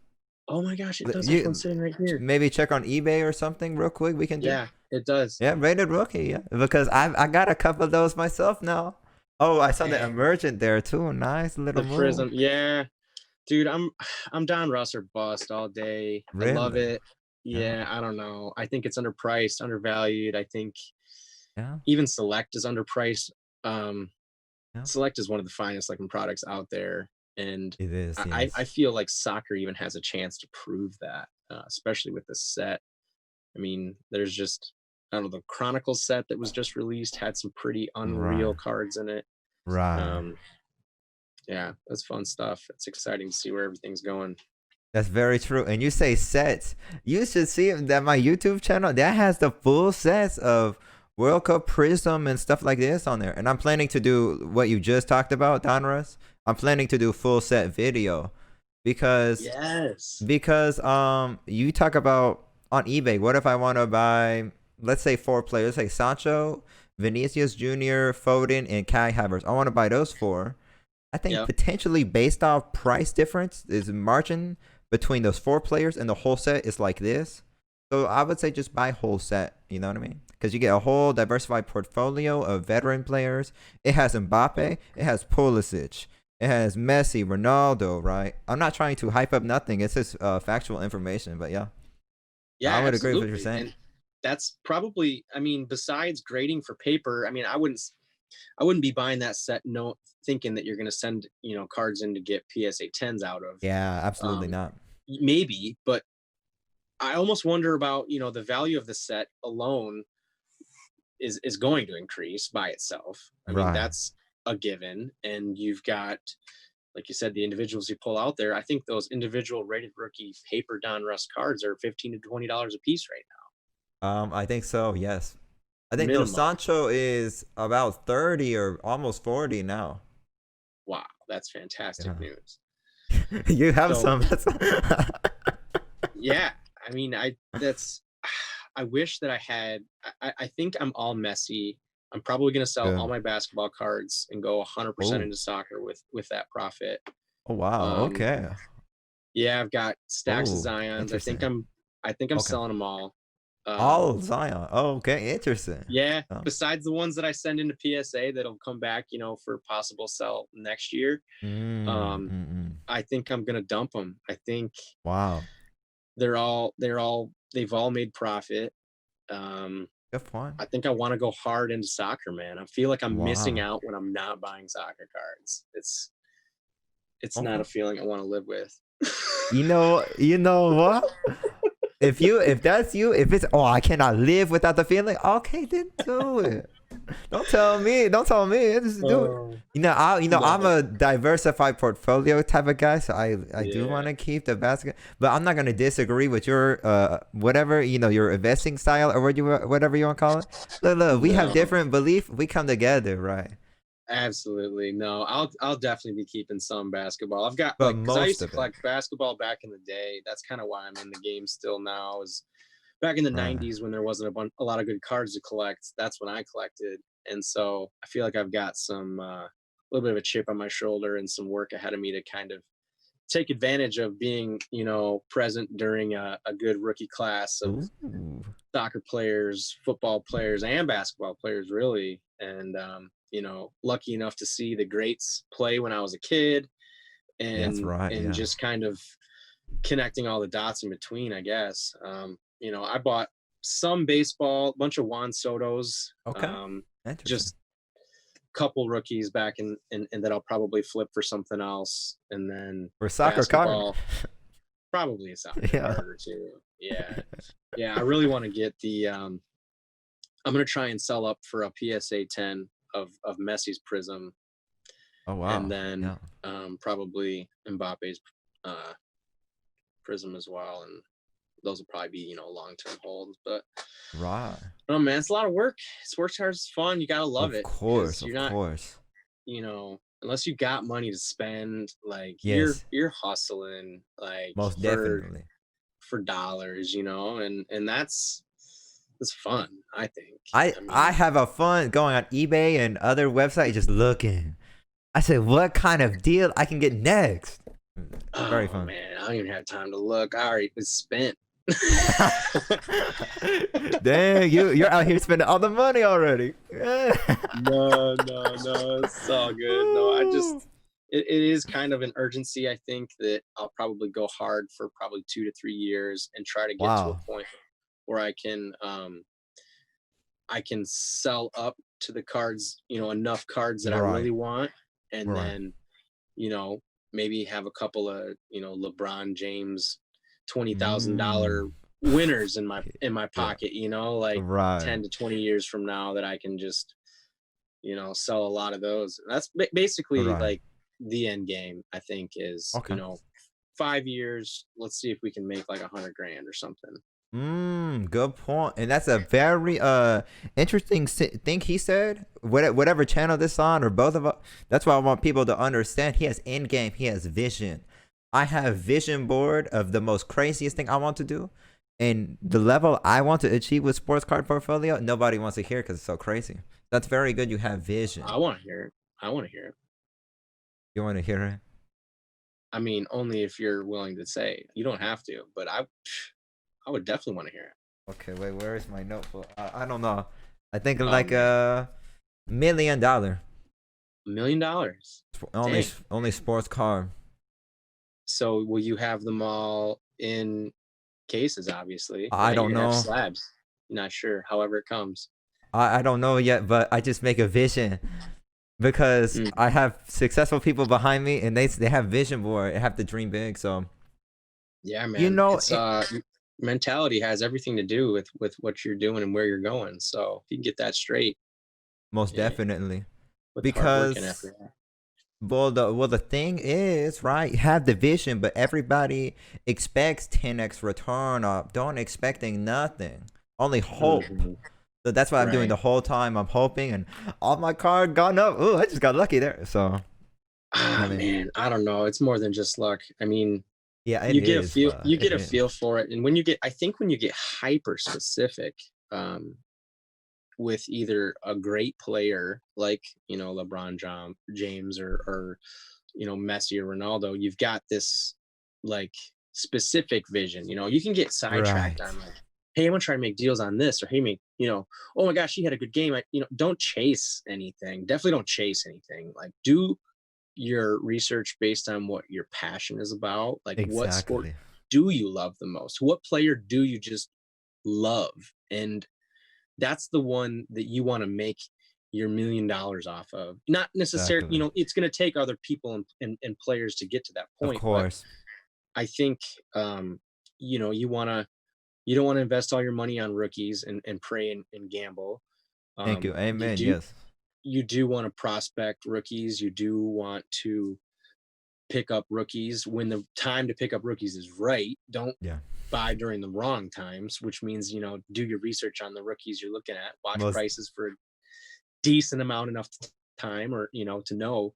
Oh my gosh, it does. Have one sitting right here. Maybe check on eBay or something real quick. We can do. Yeah, it does. Yeah, rated rookie. Yeah, because I got a couple of those myself now. Oh, I saw the emergent there too. Nice little move. Prizm. Yeah, dude, I'm Donruss or bust all day. Really? I love it. Yeah, I don't know. I think it's underpriced, undervalued. I think even Select is underpriced. Select is one of the finest looking products out there. And it is. Yes. I feel like soccer even has a chance to prove that, especially with the set. I mean, there's just, I don't know, the Chronicles set that was just released had some pretty unreal cards in it. Right. Yeah, that's fun stuff. It's exciting to see where everything's going. That's very true. And you say sets. You should see that my YouTube channel, that has the full sets of World Cup Prizm and stuff like this on there. And I'm planning to do what you just talked about, Donruss. I'm planning to do full set video because you talk about on eBay. What if I want to buy, let's say 4 players, like Sancho, Vinicius Jr., Foden, and Kai Havertz. I want to buy those 4. I think Yep. potentially based off price difference is margin between those 4 players and the whole set is like this. So I would say just buy whole set. You know what I mean? Because you get a whole diversified portfolio of veteran players. It has Mbappe. It has Pulisic. It has Messi, Ronaldo. Right? I'm not trying to hype up nothing. It's just factual information. But yeah, Yeah, I would agree with what you're absolutely. saying. And that's probably, I mean, besides grading for paper, I mean, I wouldn't be buying that set no thinking that you're going to send, cards in to get PSA 10s out of. Yeah, absolutely Um, not. maybe, but I almost wonder about, the value of the set alone is going to increase by itself. I mean, Right. that's a given. And you've got, like you said, the individuals you pull out there. I think those individual rated rookie paper Donruss cards are $15 to $20 a piece right I think so. Yes. I now, think Dos minimum. Sancho is about 30 or almost 40 now. Wow, that's fantastic Yeah. news. You have So some. That's yeah, I mean, I wish that I had. I think I'm all messy. I'm probably gonna sell yeah. all my basketball cards and go 100% Oh. into soccer with that profit. Oh wow. Um, Okay. yeah, I've got stacks of Oh, Zions. interesting. I think I'm Okay. selling them all. All Zion. Oh, okay. Interesting. Yeah, Oh. besides the ones that I send into PSA that'll come back, for possible sell next year. Mm, mm, mm. I think I'm gonna dump them. I think Wow. they've all made profit. Um, Good point. I think I want to go hard into soccer, man. I feel like I'm missing Wow. out when I'm not buying soccer cards. It's not Okay. a feeling I want to live with. You know what? If that's you, if it's I cannot live without the feeling, okay, then do it. Don't tell me. Don't tell me. Just do it. Oh, I'm no. a diversified portfolio type of guy, so I do Yeah. want to keep the basket, but I'm not gonna disagree with your whatever your investing style or whatever you want to call it. Look, we have No. different belief. We come together, right? Absolutely. No. I'll definitely be keeping some basketball. I've got But cuz I most used to of it, collect basketball back in the day. That's kind of why I'm in the game still now is back in the right? 90s when there wasn't a lot of good cards to collect. That's when I collected. And so I feel like I've got some little bit of a chip on my shoulder and some work ahead of me to kind of take advantage of being, present during a good rookie class of Ooh, soccer players, football players, and basketball players, really. And, lucky enough to see the greats play when I was a kid that's right. and Yeah. just kind of connecting all the dots in between, I guess. I bought some baseball, a bunch of Juan Soto's, Okay. Interesting. just couple rookies back and that I'll probably flip for something else. And then For soccer card. basketball, probably a soccer Yeah. card or two. Yeah. Yeah. I really want to get I'm going to try and sell up for a PSA 10 of Messi's Prizm Oh and wow. then Yeah. probably Mbappe's uh, Prizm as well. And those will probably be, long-term holds, but Right. oh man, it's a lot of work. Sports cards is fun. You got to love Of it because course. you're Of not, course. unless you got money to spend, like Yes. you're hustling like Most for definitely. dollars, and that's fun, I think. I I I mean, have a fun going on eBay and other websites just looking. I said, what kind of deal I can get next? Very oh fun. man, I don't even have time to look. I already was spent. Dang, you're out here spending all the money already. No, it's all good. No, it is kind of an urgency. I think that I'll probably go hard for probably 2 to 3 years and try to get to Wow. a point where I can sell up to the cards, enough cards that I Right. really want, and Right. then, you know, maybe have a couple of, LeBron James $20,000 Mm. winners in my Yeah. pocket, like Right. 10 to 20 years from now that I can just, sell a lot of those. That's basically Right. like the end game, I think is, Okay. 5 years. Let's see if we can make like 100 grand or something. Good point. And that's a very interesting thing he said. Whatever channel this on or both of us. That's why I want people to understand. He has end game. He has vision. I have vision board of the most craziest thing I want to do, and the level I want to achieve with sports card portfolio. Nobody wants to hear because it's so crazy. That's very good. You have vision. I want to hear it. You want to hear it? I mean, only if you're willing to say. You don't have to, but I would definitely want to hear it. Okay, wait, where is my notebook? I don't know. I think Oh like man, $1 million. $1 million. Only Dang. only sports car. So will you have them all in cases? Obviously, I right? don't You're gonna have know. slabs. Not sure. However it comes. I don't know yet, but I just make a vision because Mm. I have successful people behind me, and they have vision board. They have to dream big. So Yeah, you man. know, It's mentality has everything to do with what you're doing and where you're going. So if you can get that straight, most yeah, definitely, put the hard work in because after that. the thing is, right, you have the vision, but everybody expects 10x return up. Don't expecting nothing. Only hope. Mhm. So that's what I'm doing Right. the whole time. I'm hoping, and all my card gone up. Oh, I just got lucky there. So I Ah, mean, man, I don't know. It's more than just luck. I mean, yeah, it is, but you it get a is. feel for it, and when you get, I think when you get hyper specific, um, with either a great player like LeBron James or Messi or Ronaldo, you've got this like specific vision. You can get sidetracked Right. on like, hey, I'm gonna try to make deals on this, or hey, oh my gosh, he had a good game. Don't chase anything. Definitely don't chase anything. Like, do your research based on what your passion is about. Like, what sport Exactly. do you love the most? What player do you just love? And that's the one that you want to make your $1 million off of. Not necessarily, Exactly. it's going to take other people and players to get to that Of point, but course. I think you don't want to invest all your money on rookies and pray and gamble. Thank you. You Amen. do Yes. want to prospect rookies. You do want to pick up rookies when the time to pick up rookies is right. Don't Yeah. buy during the wrong times, which means, do your research on the rookies you're looking at, watch Most prices for a decent amount enough time, or, to know,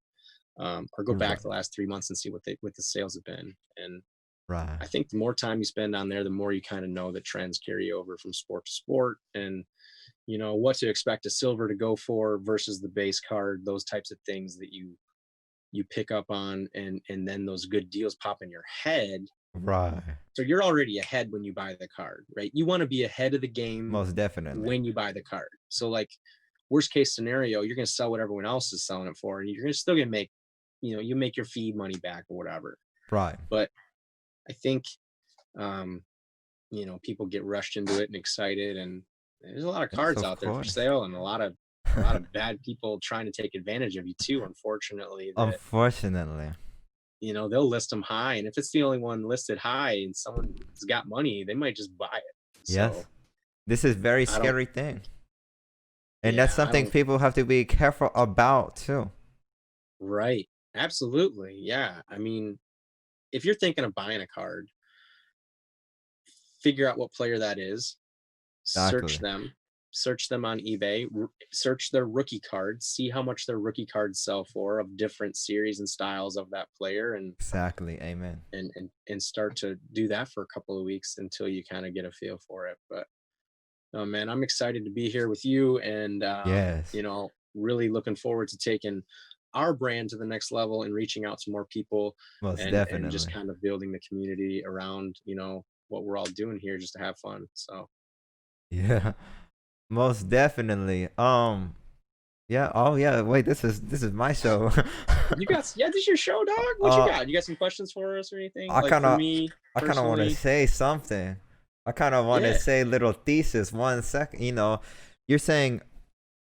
or go back right. the last 3 months and see what the sales have been. And Right. I think the more time you spend on there, the more you kind of know that trends carry over from sport to sport, and what to expect a silver to go for versus the base card, those types of things that you pick up on, and then those good deals pop in your head. Right. So you're already ahead when you buy the card, right? You want to be ahead of the game Most definitely. when you buy the card. So like, worst case scenario, you're going to sell what everyone else is selling it for, and you're still going to make, you make your feed money back or whatever. Right. But I think, um, people get rushed into it and excited, and there's a lot of Yes, cards of out there for course. sale, and a lot of bad people trying to take advantage of you too, unfortunately, that Unfortunately. they'll list them high, and if it's the only one listed high and someone's got money, they might just buy it. Yes. So This is very I don't scary thing. And that's yeah, I something don't people have to be careful about too. right. Absolutely. Yeah. I mean, if you're thinking of buying a card, figure out what player that is, search Exactly. them, search them on eBay, search their rookie cards, see how much their rookie cards sell for of different series and styles of that player, and Exactly. Amen. start to do that for a couple of weeks until you kind of get a feel for it. But oh man, I'm excited to be here with you, and Yes. really looking forward to taking our brand to the next level and reaching out to more people, Most and just definitely. kind of building the community around what we're all doing here just to have fun. So Yeah. Most definitely. Yeah. Oh yeah. Wait. This is my show. yeah, this is your show, dog. What you uh, got? You got some questions for us or anything? I Like kind for of, me I kind of want to personally? say something. I kind of want to Yeah. say little thesis. 1 second. You're saying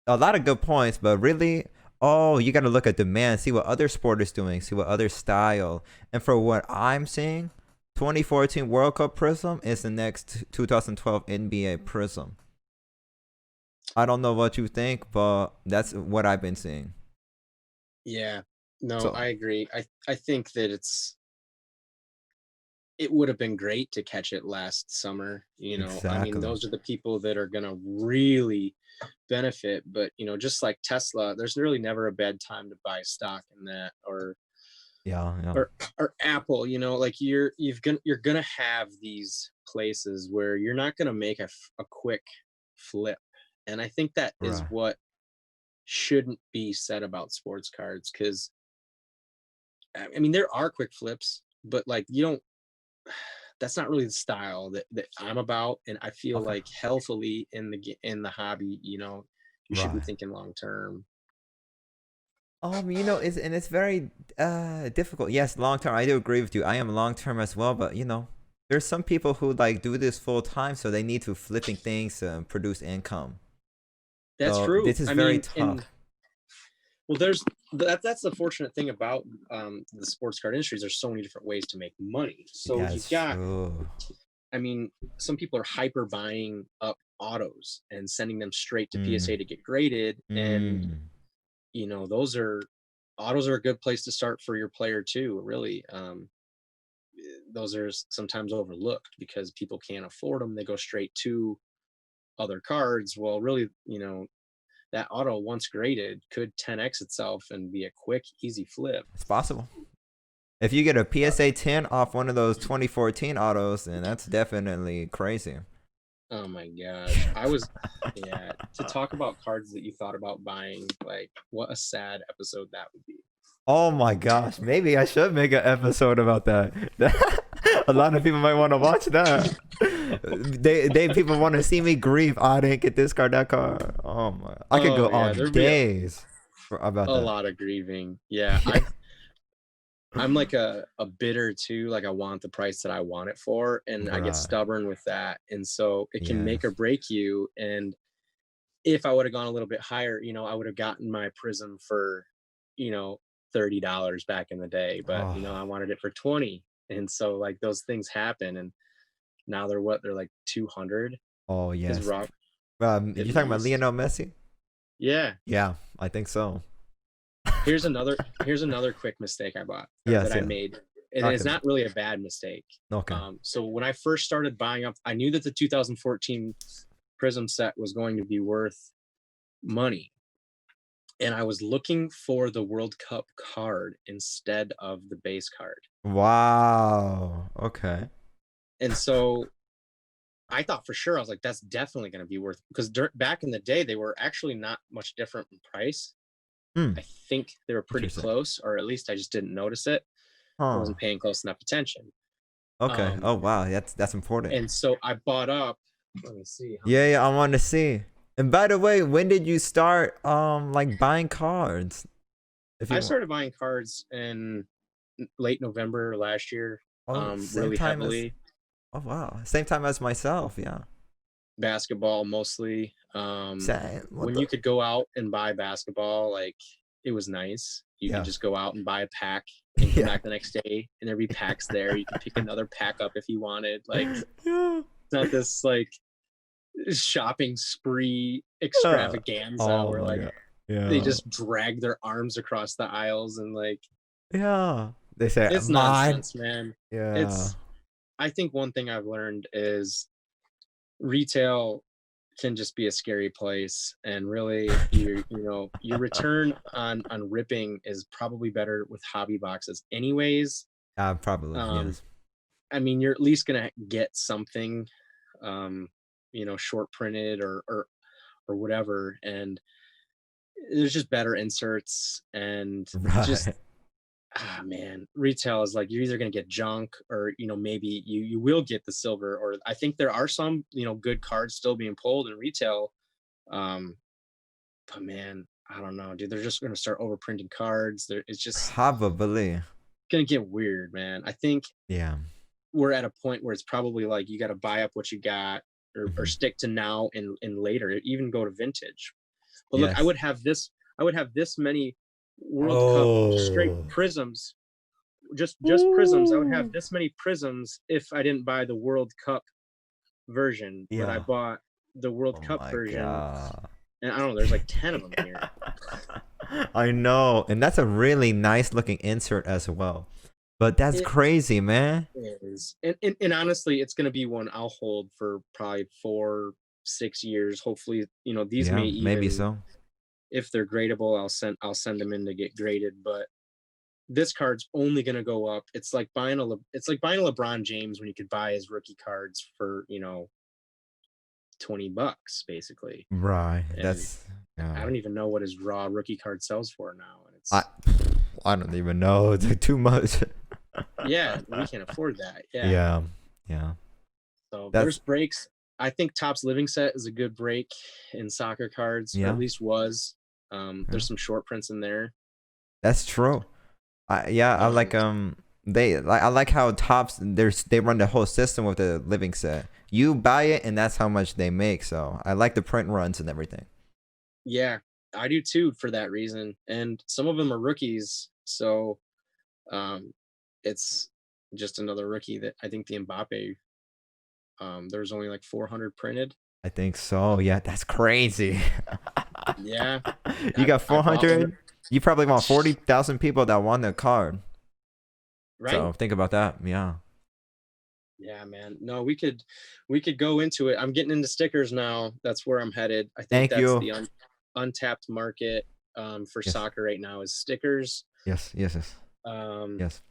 a lot of good points, but really, oh, you got to look at demand, see what other sport is doing, see what other style. And for what I'm seeing, 2014 World Cup Prizm is the next 2012 NBA Prizm. I don't know what you think, but that's what I've been seeing. Yeah. No, So I agree. I think that it would have been great to catch it last summer. I mean, exactly. those are the people that are going to really benefit. But, just like Tesla, there's really never a bad time to buy stock in that, Yeah, yeah. or, or Apple, like you're going to have these places where you're not going to make a quick flip. And I think that is Right. what shouldn't be said about sports cards, because I mean, there are quick flips, but like you don't. That's not really the style that I'm about, and I feel Okay. like healthily in the hobby, you should be Right. thinking long term. It's very difficult. Yes, long term. I do agree with you. I am long term as well, but there's some people who like do this full time, so they need to flipping things to produce income. That's So true. this is I very mean, and tough. well, that's the fortunate thing about the sports card industry. There's so many different ways to make money. So Yeah, you've it's got, true. I mean, some people are hyper buying up autos and sending them straight to Mm, PSA to get graded, and mm. those are autos are a good place to start for your player too. Really, those are sometimes overlooked because people can't afford them. They go straight to other cards. Well, really, that auto once graded could 10x itself and be a quick, easy flip. It's possible. If you get a PSA 10 off one of those 2014 autos, then that's definitely crazy. Oh my gosh. Yeah, to talk about cards that you thought about buying, like, what a sad episode that would be. Oh my gosh, maybe I should make an episode about that. A lot of people might want to watch that. They people want to see me grieve. Oh, I didn't get this card, that card. Oh my, I could go Oh yeah, on there'd be days about a that. lot of grieving. Yeah, I'm like a bidder too. Like I want the price that I want it for, and I get Right. stubborn with that. And so it can make or Yes. break you. And if I would have gone a little bit higher, I would have gotten my Prizm for, you know, $30 back in the day. But Oh, I wanted it for 20. And so like those things happen, and now they're like 200 oh is yes. rough You're at talking about least. Lionel Messi? Yeah. Yeah, I think so. Here's another quick mistake I bought or Yes, that I yeah. made. And Talk it's to me. not really a bad mistake. Okay. So when I first started buying up, I knew that the 2014 Prizm set was going to be worth money. And I was looking for the World Cup card instead of the base card. Wow. Okay. And so I thought for sure, I was like, that's definitely going to be worth, because back in the day, they were actually not much different in price. Hmm. I think they were pretty Interesting. close, or at least I just didn't notice it. I Huh. wasn't paying close enough attention. Okay. Um, Oh wow. That's important. and so I bought up, let me see how Yeah, many. yeah, I want to see. And by the way, when did you start like buying cards? If I you want. started buying cards in late November last year, Oh, same really time as. heavily. Oh wow. Same time as myself. Yeah. Basketball mostly. Same. What When the? you could go out and buy basketball, like it was nice. You could Yeah. just go out and buy a pack and come Yeah. back the next day, and there'd be packs there. You could pick another pack up if you wanted. Like it's Yeah. not this like shopping spree Yeah. extravaganza Oh where my like god. they Yeah. just drag their arms across the aisles, and like Yeah. They say it's mine. nonsense, man. Yeah. It's I think one thing I've learned is retail can just be a scary place, and really your return on ripping is probably better with hobby boxes anyways. Probably um yes. I mean, you're at least gonna get something, um short printed or whatever, and there's just better inserts, and just Right. man, retail is like you're either going to get junk, or maybe you will get the silver, or I think there are some good cards still being pulled in retail. um but man, I don't know, dude, they're just going to start overprinting cards. It's just Probably. going to get weird, man. I think Yeah. we're at a point where it's probably like you got to buy up what you got, or Hmm. stick to now and later, even go to vintage. But look, Yes. I would have this many World Cup straight Oh. prisms, just prisms. I would have Ooh. this many prisms if I didn't buy the World Cup version, but I Yeah. bought the World Oh Cup my version, god. and I don't know, there's like 10 of them here. I know, and that's a really nice looking insert as well. But that's It crazy, man. is, and honestly, it's gonna be one I'll hold for probably 4-6 years. Hopefully, these may Yeah, maybe even, so. if they're gradable, I'll send them in to get graded. But this card's only gonna go up. It's like buying a LeBron James when you could buy his rookie cards for $20 basically. Right. And That's I yeah. don't even know what his raw rookie card sells for now. And I it's I don't even know. It's like too much. Yeah, we can't afford that. Yeah. Yeah, yeah. So there's That's breaks. I think Topps Living Set is a good break in soccer cards, or at yeah, least was. yeah. There's some short prints in there. That's true. I Um, like I like how Tops they run the whole system with the living set. You buy it and that's how much they make. So I like the print runs and everything. yeah, I do too for that reason. And some of them are rookies, so um, it's just another rookie that I think the Mbappe. There's only like 400 printed. I think so. Yeah, that's crazy. Yeah, You got I bought one. 400. You probably want 40,000 people that want the card. Right? So think about that. Yeah. Yeah, man. No, we could go into it. I'm getting into stickers now. That's where I'm headed. I think Thank that's you. the untapped market for Yes. soccer right now is stickers. Yes. Yes. Yes. Um, Yes.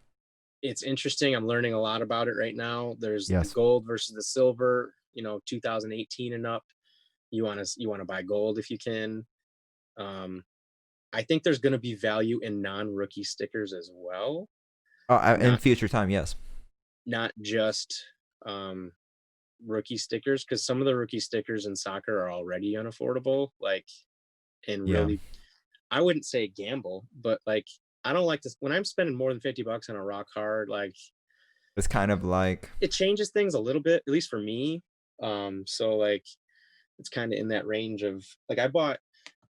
it's interesting. I'm learning a lot about it right now. There's the Yes. gold versus the silver. 2018 and up. You want to buy gold if you can. Um, I think there's going to be value in non-rookie stickers as well. Oh, in Not future time, yes. not just um, rookie stickers, because some of the rookie stickers in soccer are already unaffordable. Like, and Yeah. really, I wouldn't say gamble, but like, I don't like this when I'm spending more than $50 on a raw card. Like, It's kind of like, it changes things a little bit, at least for me. So like, it's kind of in that range of like I bought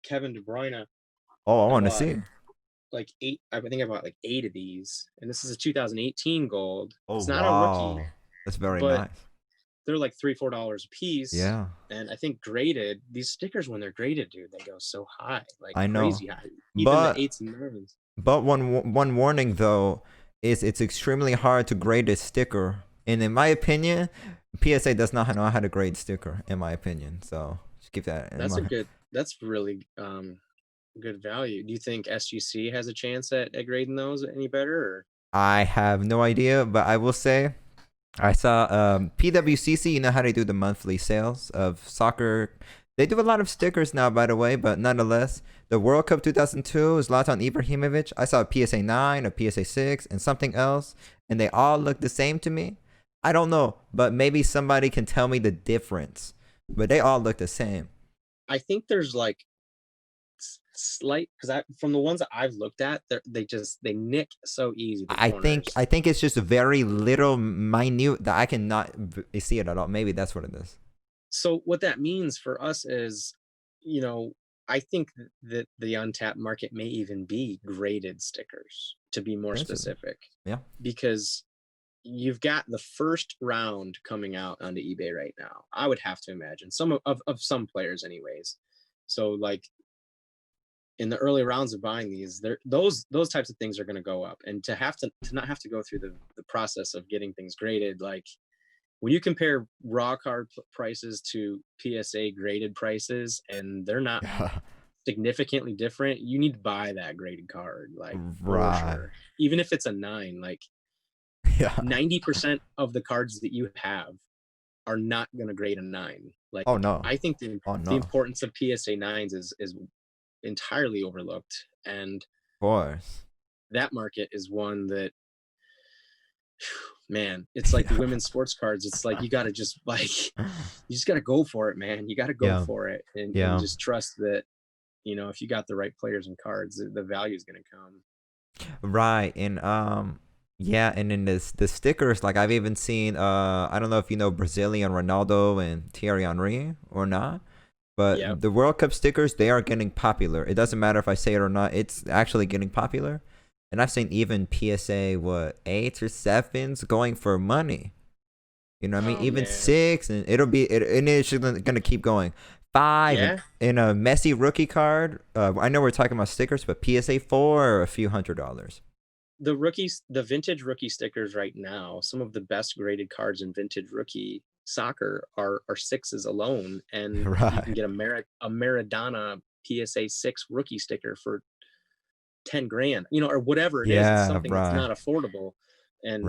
Kevin De Bruyne. oh, I I want to bought see. like eight. I think I bought like 8 of these, and this is a 2018 gold. Oh, It's not a rookie, wow. That's very but nice. they're like $3-4 a piece. Yeah, And I think graded, these stickers when they're graded, dude, they go so high, like I know. crazy high. Even the But eights and nines. one warning though is it's extremely hard to grade a sticker. And in my opinion, PSA does not know how to grade sticker, in my opinion. So just keep that in mind. That's really good value. Do you think SGC has a chance at grading those any better? Or? I have no idea, but I will say I saw PWCC. You know how they do the monthly sales of soccer. They do a lot of stickers now, by the way, but nonetheless, the World Cup 2002 Zlatan Ibrahimovic. I saw a PSA 9, a PSA 6, and something else, and they all look the same to me. I don't know, but maybe somebody can tell me the difference. But they all look the same. I think there's like slight, because I from the ones that I've looked at, they nick so easy the corners. I think it's just very little minute that I cannot see it at all. Maybe that's what it is. So what that means for us is, I think that the untapped market may even be graded stickers, to be more specific. Yeah. Because you've got the first round coming out onto eBay right now. I would have to imagine some of some players anyways. So like in the early rounds of buying these, those types of things are going to go up. And to not have to go through the process of getting things graded, like when you compare raw card prices to PSA graded prices, and they're not significantly different, you need to buy that graded card, like for sure. Even if it's a 9, like 90% of the cards that you have are not going to grade a 9. Like, oh no, I think the importance of PSA 9s is entirely overlooked, and of course that market is one that, man, it's like the women's sports cards. It's like you got to just got to go for it, man. You got to go for it, and just trust that if you got the right players and cards, the value is going to come. Right. And yeah, and then the stickers, like I've even seen I don't know if you know Brazilian Ronaldo and Thierry Henry or not, but the World Cup stickers, they are getting popular. It doesn't matter if I say it or not, it's actually getting popular. And I've seen even PSA 8s or 7s going for money. You know what I mean? Even 6, and it's just gonna keep going. 5 in a Messi rookie card. I know we're talking about stickers, but PSA 4 are a few $100s. The vintage rookie stickers right now, some of the best graded cards in vintage rookie soccer are 6s alone, and you can get a Maradona PSA 6 rookie sticker for 10 grand, or whatever it is. It's something that's not affordable, and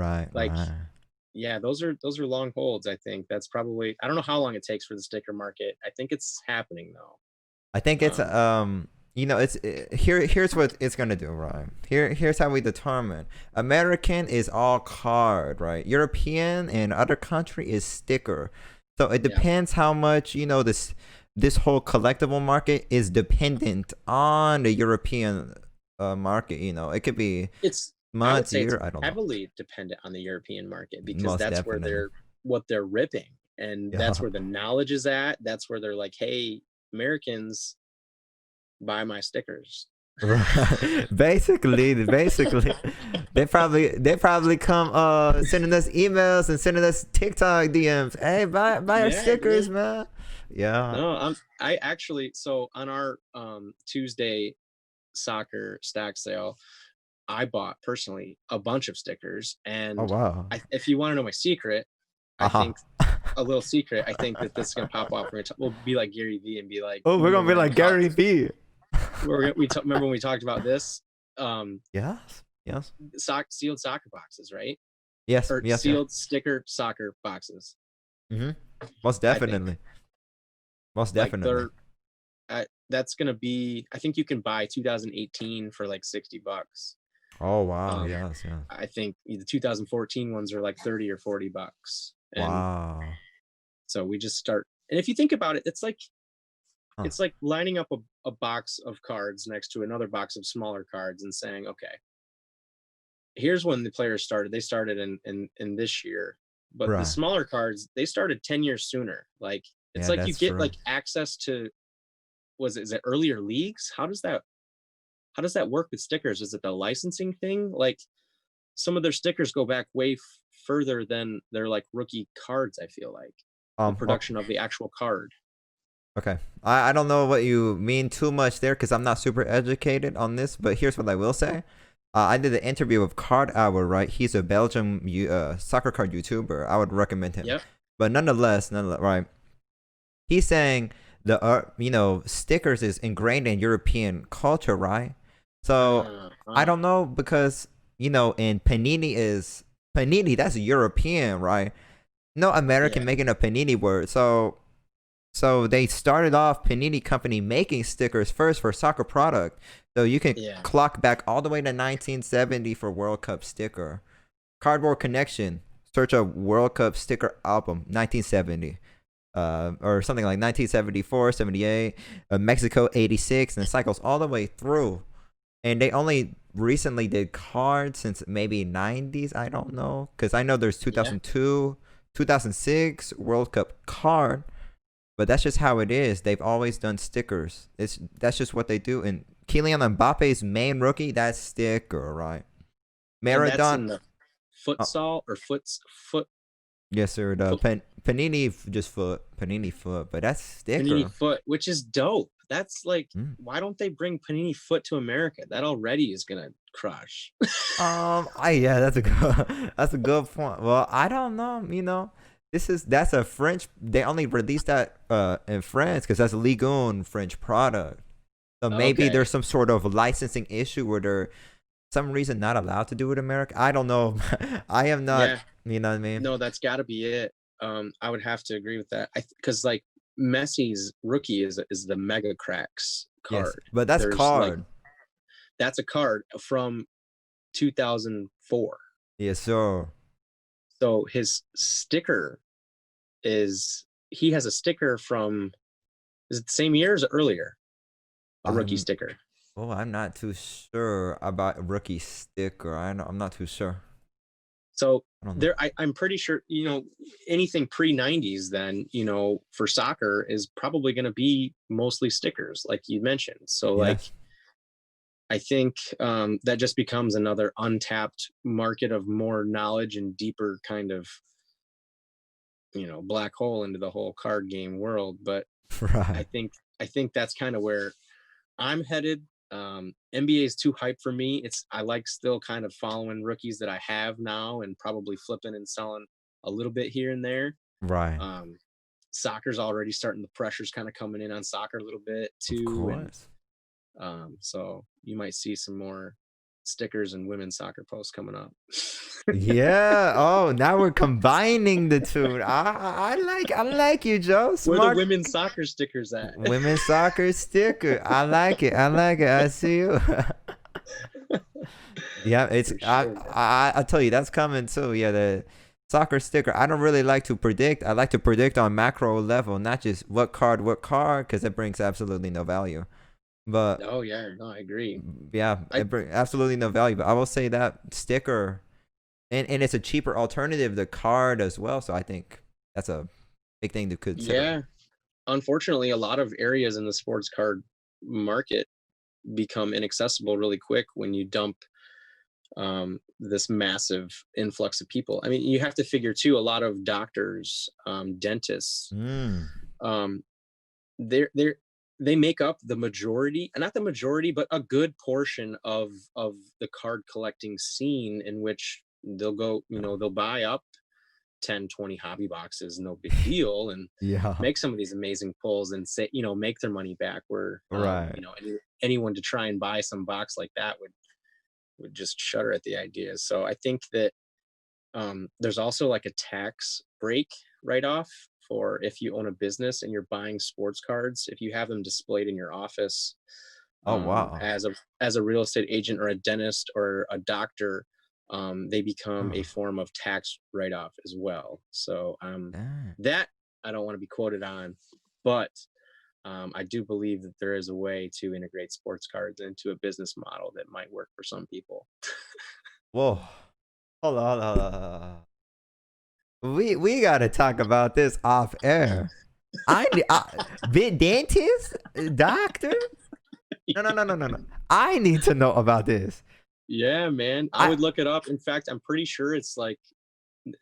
those are long holds. I think that's probably, I don't know how long it takes for the sticker market. I think it's happening though. I think it's You know, here's what it's gonna do, right? Here's how we determine. American is all card, right? European and other country is sticker. So it Yeah. depends how much, you know, this whole collectible market is dependent on the European market. You know, it could be It's I would months, say it's year, I don't know. heavily dependent on the European market because Most that's where definitely. they're ripping, and Yeah. that's where the knowledge is at. That's where they're like, "Hey, Americans, buy my stickers." Right. Basically, they probably come sending us emails and sending us TikTok DMs. Hey, buy our Yeah, stickers, man. man. Yeah. No, I actually so on our Tuesday soccer stack sale, I bought personally a bunch of stickers, Oh and wow. if you want to know my secret, I Uh-huh. think a little secret. I think that this is gonna pop off. We'll be like Gary Vee and be like, Oh, we're gonna be remember when we like talked? Gary Vee. Remember when we talked about this? Um, Yes. Yes. sealed soccer boxes, right? Yes. Or Yes. Yes. sealed sticker soccer boxes. Mm-hmm. Most I think definitely. Most like definitely. that's gonna be. I think you can buy 2018 for like $60. Oh wow. Um, Yes. Yes. I think the 2014 ones are like 30 or $40, and Wow. so we just start. And if you think about it, Huh. it's like lining up a box of cards next to another box of smaller cards and saying, okay, here's when the players started. They started in this year, but the Right. smaller cards they started 10 years sooner. Like it's Yeah, like you that's get true. like access to is it earlier leagues? How does that work with stickers? Is it the licensing thing? Like some of their stickers go back way further than their like rookie cards. I feel like the Oh, production of the actual card. okay. I don't know what you mean too much there because I'm not super educated on this, but here's what I will say. I did an interview with Card Hour, right? He's a Belgium soccer card YouTuber. I would recommend him. Yep. But nonetheless, right? He's saying the you know, stickers is ingrained in European culture, right? So I Uh, don't know because you know, and Panini, that's European, right? No American yeah. making a Panini word. So they started off Panini Company making stickers first for soccer product. So you can Yeah. clock back all the way to 1970 for World Cup sticker. Cardboard Connection. Search a World Cup sticker album 1970. Or something like 1974, 78, Mexico 86, and it cycles all the way through. And they only recently did cards since maybe 90s. I don't know. Because I know there's Yeah. 2002, 2006 World Cup card. But that's just how it is. They've always done stickers. That's just what they do. And Kylian Mbappe's main rookie, that's sticker, right? And that's Maradona, in the oh, futsal or foot yes sir. The foot Panini just foot, Panini foot, but that's Panini sticker. foot, which is dope. That's like, Mm. why don't they bring Panini foot to America? That already is gonna crush. I yeah, that's a good that's a good point. Well, I don't know. You know, that's a French. They only released that in France because that's a Ligue 1 French product. So maybe Okay. there's some sort of licensing issue where they're some reason not allowed to do it in America. I don't know. I am not. Yeah. You know what I mean? No, that's got to be it. I would have to agree with that. Because like Messi's rookie is the Mega Cracks Yes, card. but that's There's like card. that's a card from 2004. Yes, sir. So his sticker he has a sticker from, is it the same year or is it earlier? A rookie I'm. sticker. Oh, I'm not too sure about rookie sticker. I'm not too sure. So I don't know. I'm pretty sure, anything pre-90s then, for soccer is probably going to be mostly stickers, like you mentioned. So like, Yes. I think that just becomes another untapped market of more knowledge and deeper kind of, black hole into the whole card game world. But I Right. think I think that's kind of where I'm headed. NBA is too hype for me. I like still kind of following rookies that I have now and probably flipping and selling a little bit here and there. Right. Um, Soccer's already starting, the pressure's kind of coming in on soccer a little bit Of too, and course. so you might see some more stickers and women's soccer posts coming up. Yeah. Oh, now we're combining the two. I like you, Joe. Where the Smart. women's soccer stickers at? Women's soccer sticker. I like it. I like it. I see you. Yeah, it's For sure. I tell you that's coming too. Yeah, the soccer sticker. I don't really like to predict. I like to predict on macro level, not just what card, because it brings absolutely no value. But Oh yeah, no, I agree. yeah, I it brings absolutely no value. But I will say that sticker, and it's a cheaper alternative to card as well. So I think that's a big thing to consider. Yeah, unfortunately, a lot of areas in the sports card market become inaccessible really quick when you dump this massive influx of people. I mean, you have to figure too, a lot of doctors, dentists, Mm. um, they're they make up the majority, not the majority, but a good portion of the card collecting scene, in which they'll go, they'll buy up 10, 20 hobby boxes, no big deal, and Yeah. make some of these amazing pulls and say, make their money back, where Right. anyone to try and buy some box like that would just shudder at the idea. So I think that there's also like a tax break write-off for if you own a business and you're buying sports cards, if you have them displayed in your office, Oh wow. as a real estate agent or a dentist or a doctor, they become a Oh, form of tax write-off as well. So dang. that I don't want to be quoted on, but I do believe that there is a way to integrate sports cards into a business model that might work for some people. Whoa. Hold on, hold on, hold on. We gotta talk about this off air. Big dentist, doctor. No. I need to know about this. Yeah, man. I I would look it up. In fact, I'm pretty sure it's like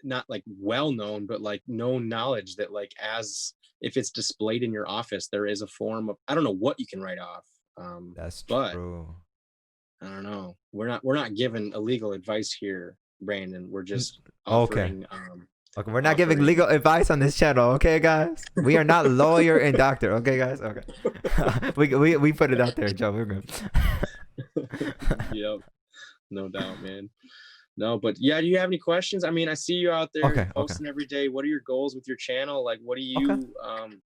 not like well known, but like known knowledge that, like, as if it's displayed in your office, there is a form of, I don't know what you can write off. That's But true. I don't know. We're not giving illegal advice here, Brandon. We're N- just Okay. offering Okay, we're not giving offering legal advice on this channel, okay, guys? We are not lawyer and doctor, okay, guys? Okay. We put it out there, Joe. We're good. Yep, no doubt, man. No, but yeah, do you have any questions? I mean, I see you out there Okay. posting every day. What are your goals with your channel? Like, what do Okay. you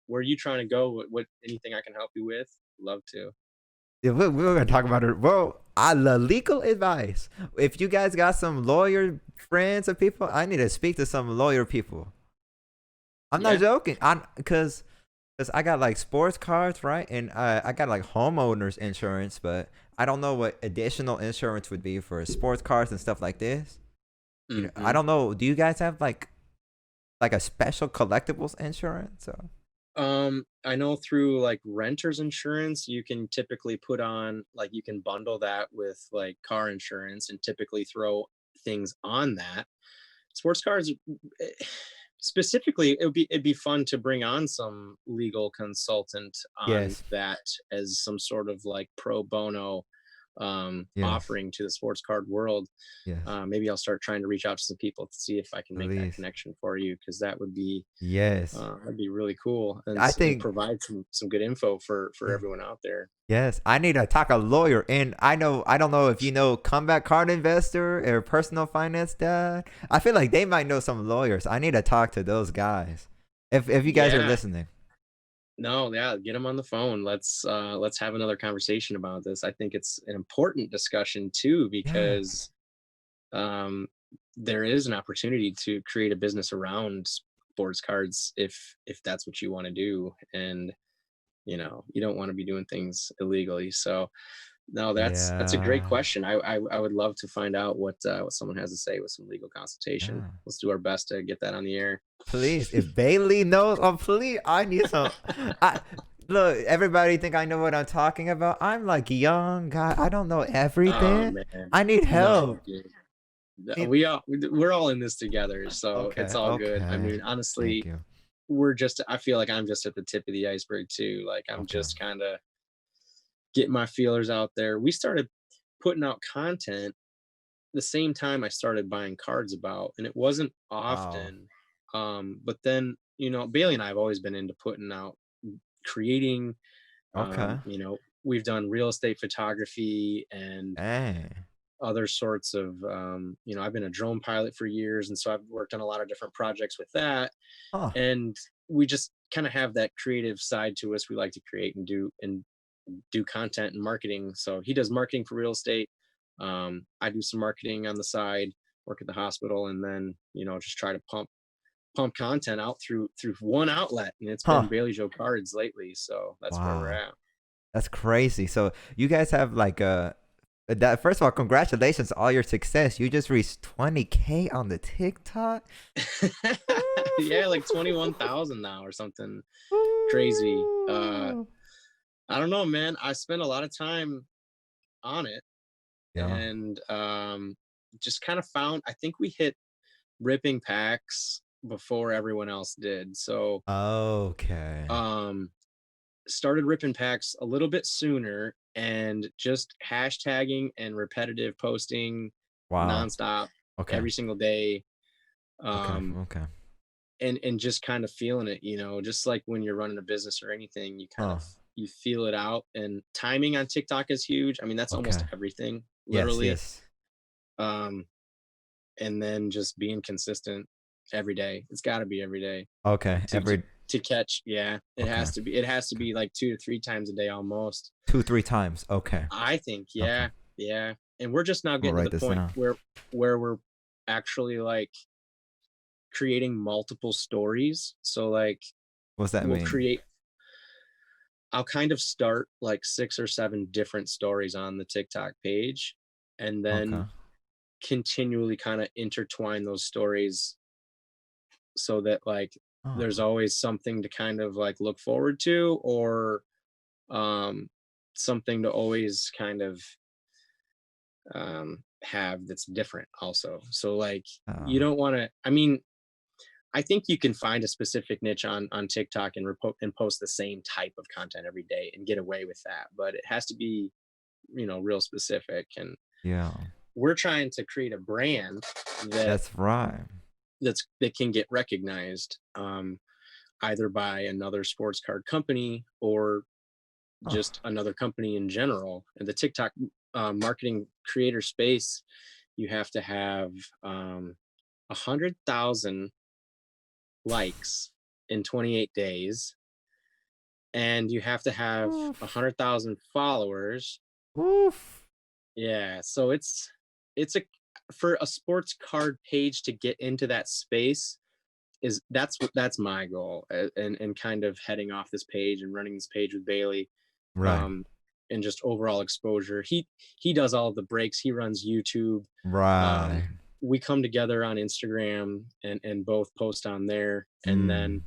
where are you trying to go? What anything I can help you with? Love to. Yeah, we're gonna talk about it. Well, I love legal advice. If you guys got some lawyer friends or people, I need to speak to some lawyer people. I'm not Yeah. joking. Cause I got like sports cards, right? And I got like homeowners insurance, but I don't know what additional insurance would be for sports cards and stuff like this. I Hmm. don't know. Do you guys have like a special collectibles insurance? Or? I know through like renters insurance, you can typically put on, like, you can bundle that with like car insurance and typically throw things on that. Sports cars, eh, specifically, it'd be fun to bring on some legal consultant on Yes. that as some sort of like pro bono Yes. offering to the sports card world. Yes. Maybe I'll start trying to reach out to some people to see if I can make that Please. connection for you, because Yes. that'd be really cool, and I and think provide some good info for yeah. everyone out there. Yes, I need to talk a lawyer, and I don't know if you know Comeback Card Investor or Personal Finance Dad. I feel like they might know some lawyers. I need to talk to those guys. If you guys are Yeah, listening. no, yeah, get them on the phone. Let's have another conversation about this. I think it's an important discussion too, Yeah. because um, there is an opportunity to create a business around sports cards if that's what you want to do, and you don't want to be doing things illegally. So no, that's a great Yeah. question. I would love to find out what someone has to say with some legal consultation. Yeah. Let's do our best to get that on the air. Please, if Bailey knows, oh please, I need some. I look. Everybody think I know what I'm talking about. I'm like young guy. I don't know Oh everything. man, I need no, help. dude. Need- We're all in this together, so it's Okay. all good. I Okay. mean, Thank honestly, you. I feel like I'm just at the tip of the iceberg too. Like, I'm Okay. just kind of getting my feelers out there. We started putting out content the same time I started buying cards about, and it wasn't Wow. often. But then, Bailey and I have always been into putting out, creating. Okay. We've done real estate photography and Dang. other sorts of, I've been a drone pilot for years, and so I've worked on a lot of different projects with that. Oh, And we just kind of have that creative side to us. We like to create and do content and marketing. So he does marketing for real estate. I do some marketing on the side, work at the hospital, and then just try to pump content out through one outlet, and it's huh. been Bailey Joe cards lately. So that's where we're Wow. at. That's crazy. So you guys have like that first of all, congratulations on all your success. You just reached 20K on the TikTok. Yeah, like 21,000 now or something crazy. I don't know, man. I spent a lot of time on it, Yeah. and just kind of found, I think we hit ripping packs before everyone else did. So Okay. um started ripping packs a little bit sooner, and just hashtagging and repetitive posting Wow. nonstop Okay. every single day. Okay. um Okay. and just kind of feeling it, just like when you're running a business or anything, Huh. you feel it out. And timing on TikTok is huge. I mean, that's almost Okay. everything, Yes. literally. Yes. um and then just being consistent every day. It's got to be every day Okay. to to Every. to catch. Yeah, it Okay. has to be. It has to be like 2 to 3 times a day almost. 2, 3 times. Okay. I think, Okay. yeah, yeah. And we're just now I'm gonna getting to write the this point down. where we're actually like creating multiple stories. So like What's that we'll mean? create I'll kind of start like 6 or 7 different stories on the TikTok page, and Okay. then continually kind of intertwine those stories, so that like Oh. there's always something to kind of like look forward to, or um something to always kind of have that's different also. So like you Oh. don't want to, I mean, I think you can find a specific niche on TikTok and post the same type of content every day and get away with that, but it has to be, real specific. And Yeah. we're trying to create a brand that That's right. that can get recognized, either by another sports card company or Oh. just another company in general. And the TikTok marketing creator space, you have to have 100,000 likes in 28 days, and you have to have a Oof. 100,000 followers. Oof. Yeah, so it's a for a sports card page to get into that space, that's my goal. And kind of heading off this page and running this page with Bailey, Right. um and just overall exposure. He does all of the breaks, he runs YouTube. um Right. we come together on Instagram and both post on there, and then Mm.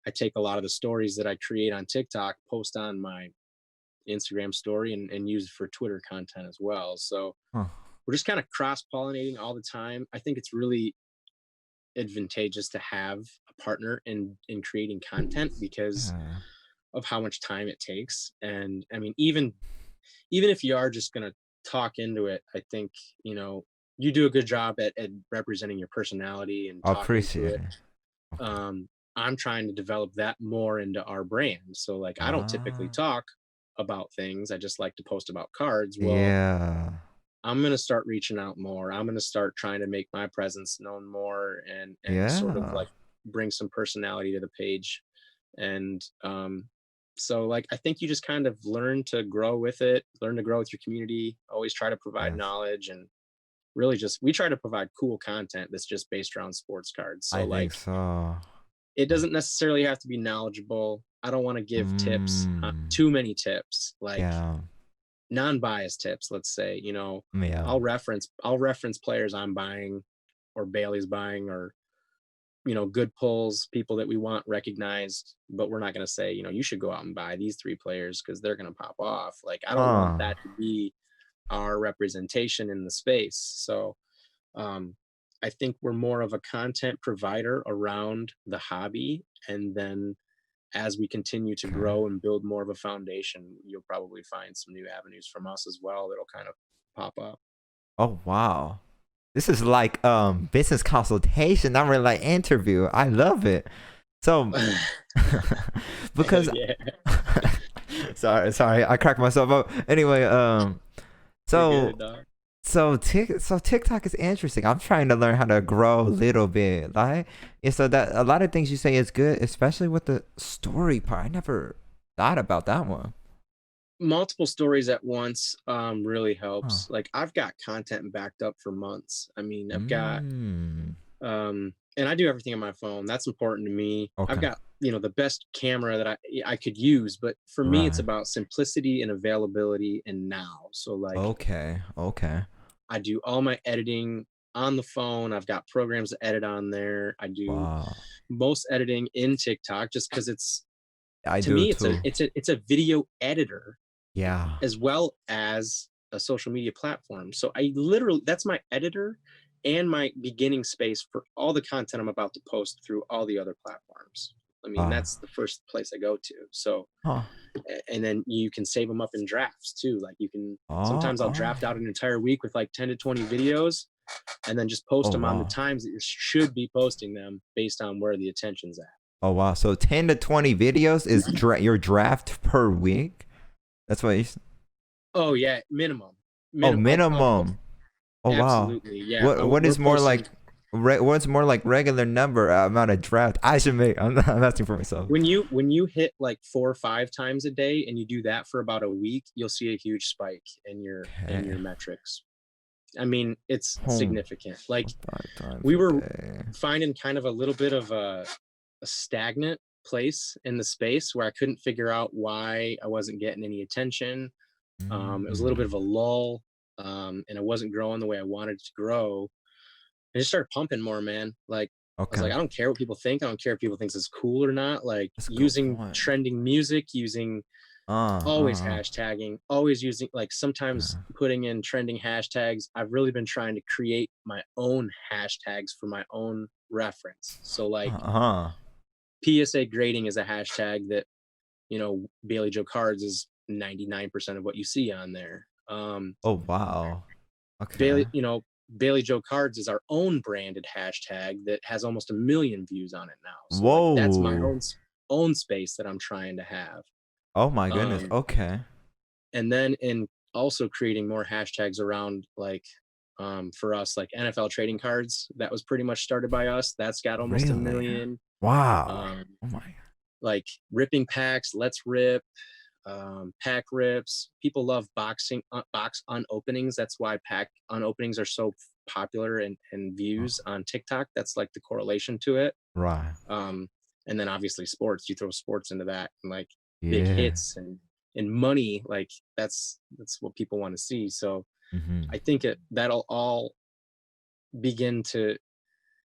I take a lot of the stories that I create on TikTok, post on my Instagram story, and use it for Twitter content as well. So Huh. we're just kind of cross pollinating all the time. I think it's really advantageous to have a partner in creating content because Yeah. of how much time it takes. And I mean, even if you are just going to talk into it, I think, you do a good job at representing your personality and I talking to appreciate it. it. Okay. um I'm trying to develop that more into our brand. So like I don't typically Ah. talk about things, I just like to post about cards. Well, Yeah. I'm going to start reaching out more. I'm going to start trying to make my presence known more, and sort of Yeah. like bring some personality to the page. And so like I think you just kind of learn to grow with it, learn to grow with your community, always try to provide Yes. knowledge. And really just we try to provide cool content that's just based around sports cards. So I think like so. it doesn't necessarily have to be knowledgeable. I don't want to give tips, Mm. too many tips, like Yeah. non-biased tips. Let's say, Yeah. I'll reference players I'm buying, or Bailey's buying, or good pulls, people that we want recognized. But we're not going to say, you should go out and buy these 3 players because they're going to pop off. Like I don't want Huh. that to be our representation in the space. So um, I think we're more of a content provider around the hobby, and then as we continue to Okay. grow and build more of a foundation, you'll probably find some new avenues from us as well that'll kind of pop up. Oh wow. This is like business consultation, not really like interview. I love it. So Hell because yeah, sorry, I cracked myself up. Anyway, you're so good, dog. So TikTok is interesting. I'm trying to learn how to grow a little bit. Like, yeah, so that a lot of things you say is good, especially with the story part. I never thought about that one. Multiple stories at once really Huh. helps. Like I've got content backed up for months. I mean, I've got Mm. and I do everything on my phone. That's important to me. I've Okay. got, the best camera that I could use, but for me it's Right. about simplicity and availability and now. So like Okay. Okay. I do all my editing on the phone. I've got programs to edit on there. I do Wow. most editing in TikTok just because it's I to do me too. it's a video editor Yeah. as well as a social media platform. So I literally that's my editor and my beginning space for all the content I'm about to post through all the other platforms. I mean, Wow. that's the first place I go to. So Huh. and then you can save them up in drafts too. Like you can Oh. sometimes I'll Oh. draft out an entire week with like 10 to 20 videos and then just post Oh them on the wow. times that you should be posting them based on where the attention's at. Oh wow. So 10 to 20 videos is your draft per week. That's what you. Oh yeah, minimum. Oh, I'll post minimum. Oh wow. absolutely. Yeah, What we're is more posting like what's more like regular number amount of draft I should make? I'm asking for myself. when you hit like 4 or 5 times a day and you do that for about a week, you'll see a huge spike in Okay. your metrics. I mean, it's Home significant. Like 5 times we a were day. finding kind of a little bit of a stagnant place in the space where I couldn't figure out why I wasn't getting any attention. It was a little bit Mm. of a lull, and I wasn't growing the way I wanted to grow. I just started pumping more, man. Like I was Okay. like, I don't care what people think. I don't care if people think it's cool or not. Like That's a good using point. trending music, using Uh, uh, always uh. hashtagging, always using like sometimes Yeah. putting in trending hashtags. I've really been trying to create my own hashtags for my own reference. So like Uh-huh. PSA grading is a hashtag that, Bailey Joe Cards is 99% of what you see on there. Oh wow. Okay. Bailey, Bailey Joe Cards is our own branded hashtag that has almost 1 million views on it now. So like that's my Whoa. own space that I'm trying to have. Oh my goodness. Um, Okay. and then in also creating more hashtags around like for us like NFL trading cards that was pretty much started by us. That's got almost a Really? million. Wow. Um, Oh my. like ripping packs, let's rip, pack rips. People love box unopenings. That's why pack unopenings are so popular and views on TikTok. That's like the correlation to it. Right. Um, and then obviously sports. You throw sports into that and like big Yeah. hits and money. Like that's what people want to see. So Mm-hmm. I think that'll all begin to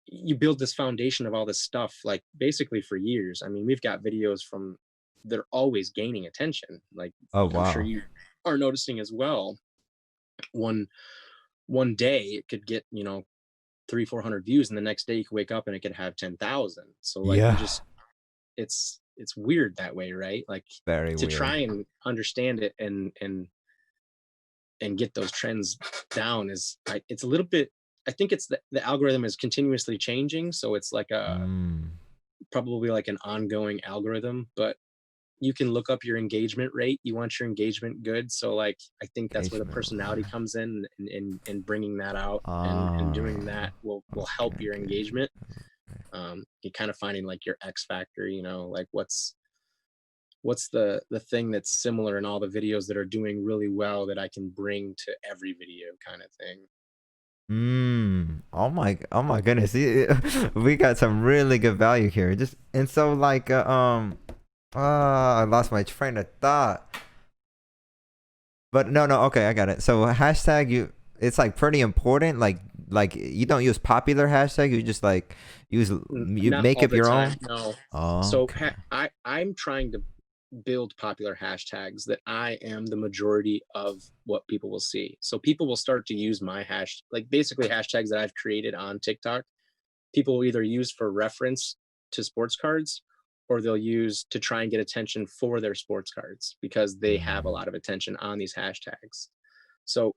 you build this foundation of all this stuff like basically for years. I mean, we've got videos from they're always gaining attention. Like Oh I'm sure wow. you are noticing as well. One one day it could get, 300-400 views and the next day you could wake up and it could have 10,000. So like you Yeah. just it's weird that way, right? Like Very to try weird. and understand it and get those trends down it's a little bit. I think it's the algorithm is continuously changing, so it's like a Mm. probably like an ongoing algorithm, but you can look up your engagement rate. You want your engagement good. So like I think that's where the Engagement. personality comes in and bringing that out and doing Ah. that will help Okay. your engagement. Okay. You're kind of finding like your X factor, like what's the thing that's similar in all the videos that are doing really well that I can bring to every video kind of thing. Oh my goodness. We got some really good value here. Just and so like I lost my train of thought. But no, okay, I got it. So hashtag it's like pretty important. Like you don't use popular hashtag. You just like use you Not make all up the your time, own. no. So Okay. I'm trying to build popular hashtags that I am the majority of what people will see. So people will start to use my like basically hashtags that I've created on TikTok. People will either use for reference to sports cards or they'll use to try and get attention for their sports cards because they have a Mm, lot of attention on these hashtags. So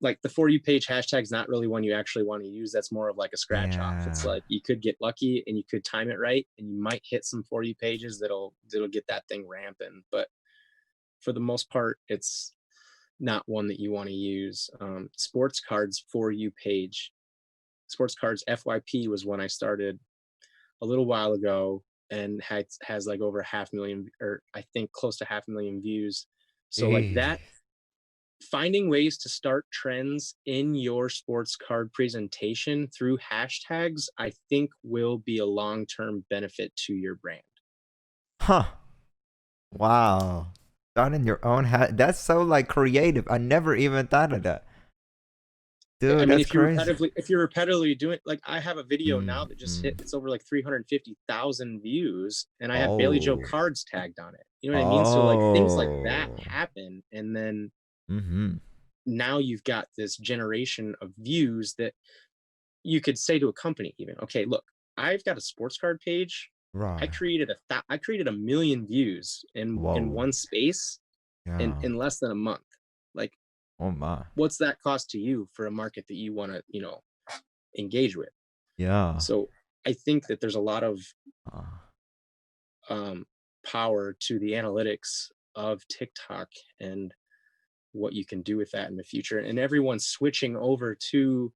like the For You page hashtag is not really one you actually want to use. That's more of like a scratch off. It's yeah. like you could get lucky and you could time it right and you might hit some For You pages that'll get that thing ramping. But for the most part, it's not one that you want to use. Sports cards for you page. Sports cards FYP was one I started a little while ago and has like over 500,000, or I think close to 500,000 views. So like Jeez. that, finding ways to start trends in your sports card presentation through hashtags, I think will be a long-term benefit to your brand. Huh. Wow. Starting your own hat. That's so like creative. I never even thought of that. I Dude, mean, that's crazy. if you're repetitively doing, like, I have a video now that just Mm-hmm. hit, it's over like 350,000 views, and I have Bailey Joe Oh. cards tagged on it. You know what I mean? So like things like that Oh. happen, and then Mm-hmm. now you've got this generation of views that you could say to a company, even, okay, look, I've got a sports card page. Right. I created 1 million views in Whoa. one space Yeah. in less than a month. Like, Oh my. what's that cost to you for a market that you want to, engage with? Yeah. So I think that there's a lot of Uh, um, power to the analytics of TikTok and what you can do with that in the future. And everyone's switching over to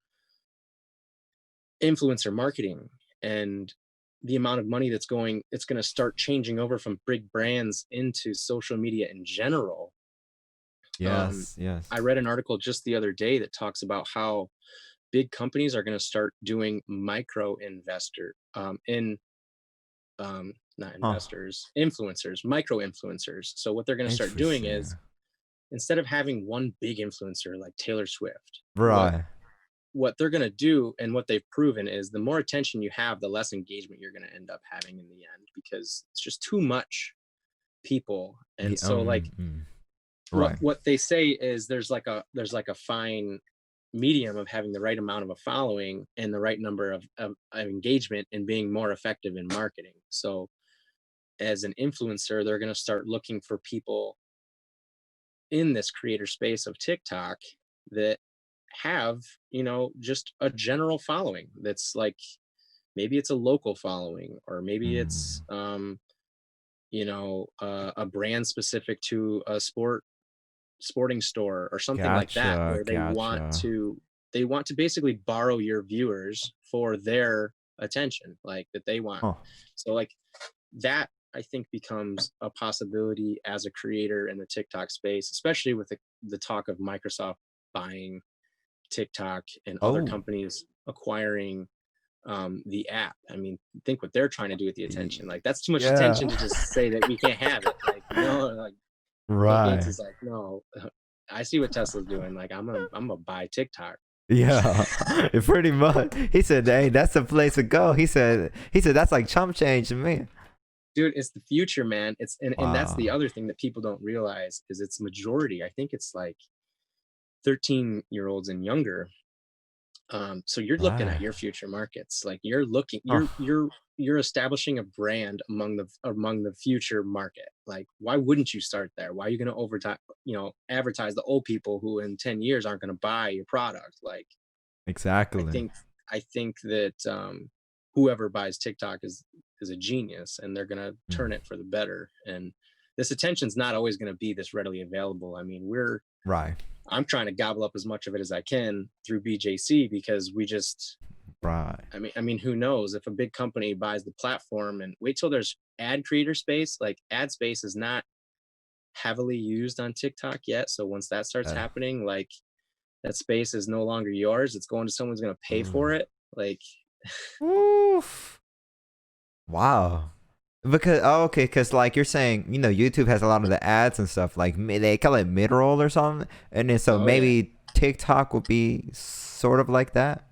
influencer marketing, and the amount of money it's going to start changing over from big brands into social media in general. Um, yes. Yes. I read an article just the other day that talks about how big companies are going to start doing micro investor in not Huh. investors, influencers, micro influencers. So what they're going to start doing Interesting. is, instead of having one big influencer like Taylor Swift, Right. what they're going to do, and what they've proven, is the more attention you have, the less engagement you're going to end up having in the end, because it's just too much people. And The so like right. what they say is there's like a fine medium of having the right amount of a following and the right number of engagement and being more effective in marketing. So as an influencer, they're going to start looking for people in this creator space of TikTok that have, just a general following that's like, maybe it's a local following, or maybe it's Mm. a brand specific to a sporting store or something like that, Gotcha. where Gotcha. they want to basically borrow your viewers for their attention, like that they want. Huh. So like that, I think, becomes a possibility as a creator in the TikTok space, especially with the talk of Microsoft buying TikTok and other Oh. companies acquiring the app. I mean, think what they're trying to do with the attention. Like, that's too much attention Yeah. to just say that we can't have it. Like, no, like Bill Gates Right. is like, no, I see what Tesla's doing. Like, I'm gonna buy TikTok. Yeah. Pretty much. He said, "Hey, that's the place to go." He said that's like chump change to me. Dude, it's the future, man. And that's the Wow. other thing that people don't realize, is it's majority. I think it's like 13-year-olds and younger. So you're looking at Right. your future markets. Like, you're looking, Huh. you're establishing a brand among the future market. Like, why wouldn't you start there? Why are you going to advertise the old people who in 10 years aren't going to buy your product? Like, I Exactly. think I think that whoever buys TikTok is a genius, and they're going to turn Mm. it for the better. And this attention's not always going to be this readily available. I mean, Right. I'm trying to gobble up as much of it as I can through BJC, because we just, Right. I mean, who knows if a big company buys the platform, and wait till there's ad creator space. Like, ad space is not heavily used on TikTok yet. So once that starts Uh, happening, like, that space is no longer yours. It's going to someone's going to pay ooh. for it. Like, Oof. Wow. Because okay, because like you're saying, YouTube has a lot of the ads and stuff. Like they call it mid roll or something, and then so oh yeah, maybe TikTok would be sort of like that.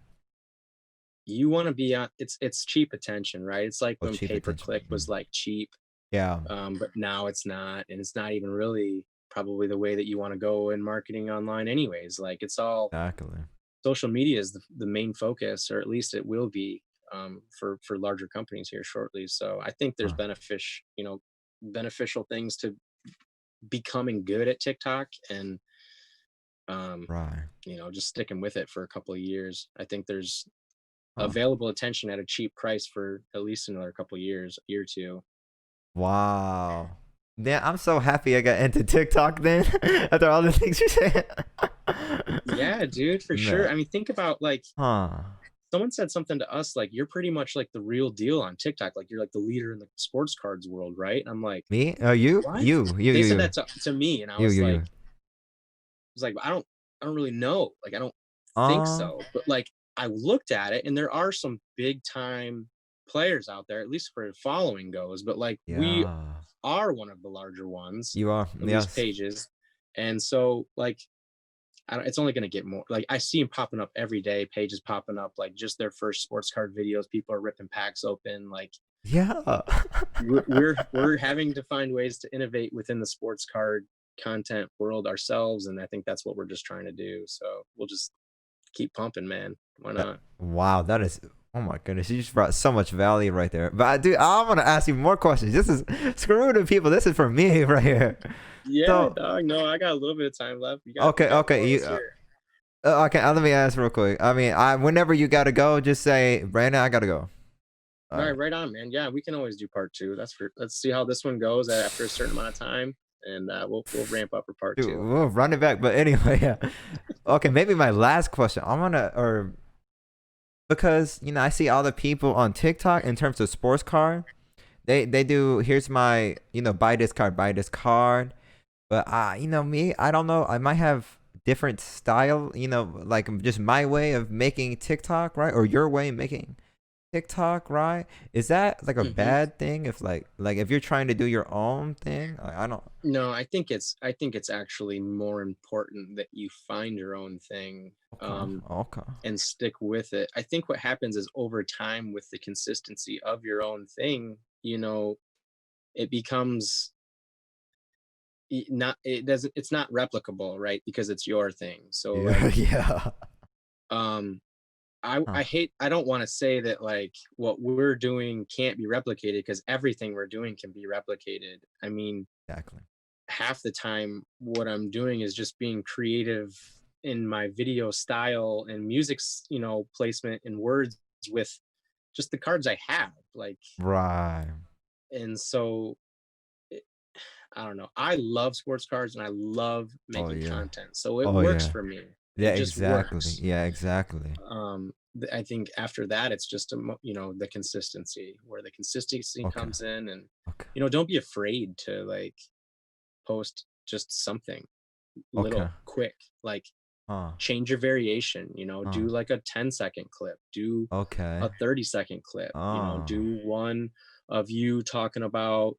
you want to be on. It's cheap attention, right? It's like Oh, when cheap pay per attention. click was like cheap. Yeah. But now it's not, and it's not even really probably the way that you want to go in marketing online anyways. Like, it's all Exactly. social media is the main focus, or at least it will be, for larger companies here shortly. So I think there's Huh. beneficial things to becoming good at TikTok, and Right. just sticking with it for a couple of years. I think there's Huh. available attention at a cheap price for at least another couple of years, year or two. Wow. Yeah, I'm so happy I got into TikTok then after all the things you said. Yeah, dude, for sure. Man, I mean, think about like huh? someone said something to us like you're pretty much like the real deal on TikTok. Like you're like the leader in the sports cards world, right? And I'm like, Me? Oh, you? what? You? You? They You? said You? that to me, and I You? was You? like, You? I don't really know. Like I don't think Uh, so. But like I looked at it, and there are some big time players out there, at least for following goes. But like we yeah. are one of the larger ones, You are. at least Yes. pages. And so like I don't, it's only going to get more. Like I see them popping up every day, pages popping up, like just their first sports card videos. People are ripping packs open. Like Yeah. we're having to find ways to innovate within the sports card content world ourselves, and I think that's what we're just trying to do. So we'll just keep pumping, man. Why not? Wow, that is. Oh my goodness, you just brought so much value right there. But I want to ask you more questions. This is screw the people. This is for me right here. Yeah, So dog. No, I got a little bit of time left. You okay, got more. okay, you. Let's hear it. Okay, let me ask real quick. I mean, whenever you gotta go, just say, Brandon, I gotta go. All All right, right. right on, man. Yeah, we can always do part two. Let's see how this one goes after a certain amount of time, and we'll ramp up for part Dude, two. we'll run it back. But anyway, yeah. Okay, maybe my last question. I wanna, or because I see all the people on TikTok in terms of sports card. They do. Here's my buy this card, buy this card. But me, I don't know. I might have different style. Like just my way of making TikTok, right, or your way of making TikTok, right? Is that like a Hmm. bad thing if like if you're trying to do your own thing? Like, I don't. No, I think it's actually more important that you find your own thing, Okay. Okay. and stick with it. I think what happens is over time with the consistency of your own thing, it becomes not it doesn't it's not replicable, right? Because it's your thing. So Yeah. like Yeah. um I Huh, I hate I don't want to say that like what we're doing can't be replicated because everything we're doing can be replicated. I mean, exactly. half the time what I'm doing is just being creative in my video style and placement and words with just the cards I have. Like, Right. and so it, I don't know. I love sports cards and I love Oh making yeah. content. So it Oh works yeah. for me. Yeah. It just Exactly. works. Yeah. Exactly. I think after that, it's just the consistency where the consistency Okay. comes in, and Okay. don't be afraid to like post just something Okay. little quick, like Huh. change your variation, Huh. do like a 10-second clip, do Okay. a 30-second clip, Oh. do one of you talking about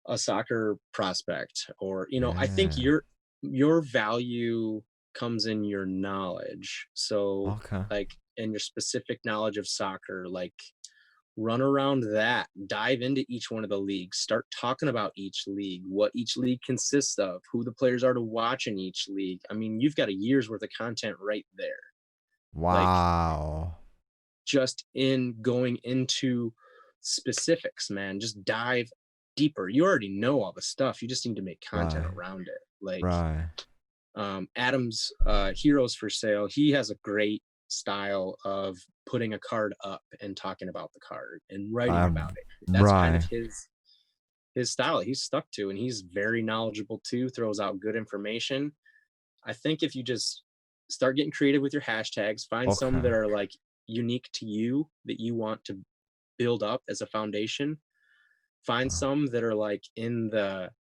a soccer prospect, or I think Yeah. your value comes in your knowledge. So Okay. like in your specific knowledge of soccer, like run around that, dive into each one of the leagues, start talking about each league, what each league consists of, who the players are to watch in each league. I mean, you've got a year's worth of content right there. Like Wow. just in going into specifics, man, just dive deeper. You already know all the stuff. You just need to make content Right. around it. Like Right. Adam's Heroes for Sale, he has a great style of putting a card up and talking about the card and writing about Um. it. That's kind of Right. his style he's stuck to, and he's very knowledgeable too, throws out good information. I think if you just start getting creative with your hashtags, find some Okay. that are like unique to you that you want to build up as a foundation. Find Uh, some that are like in the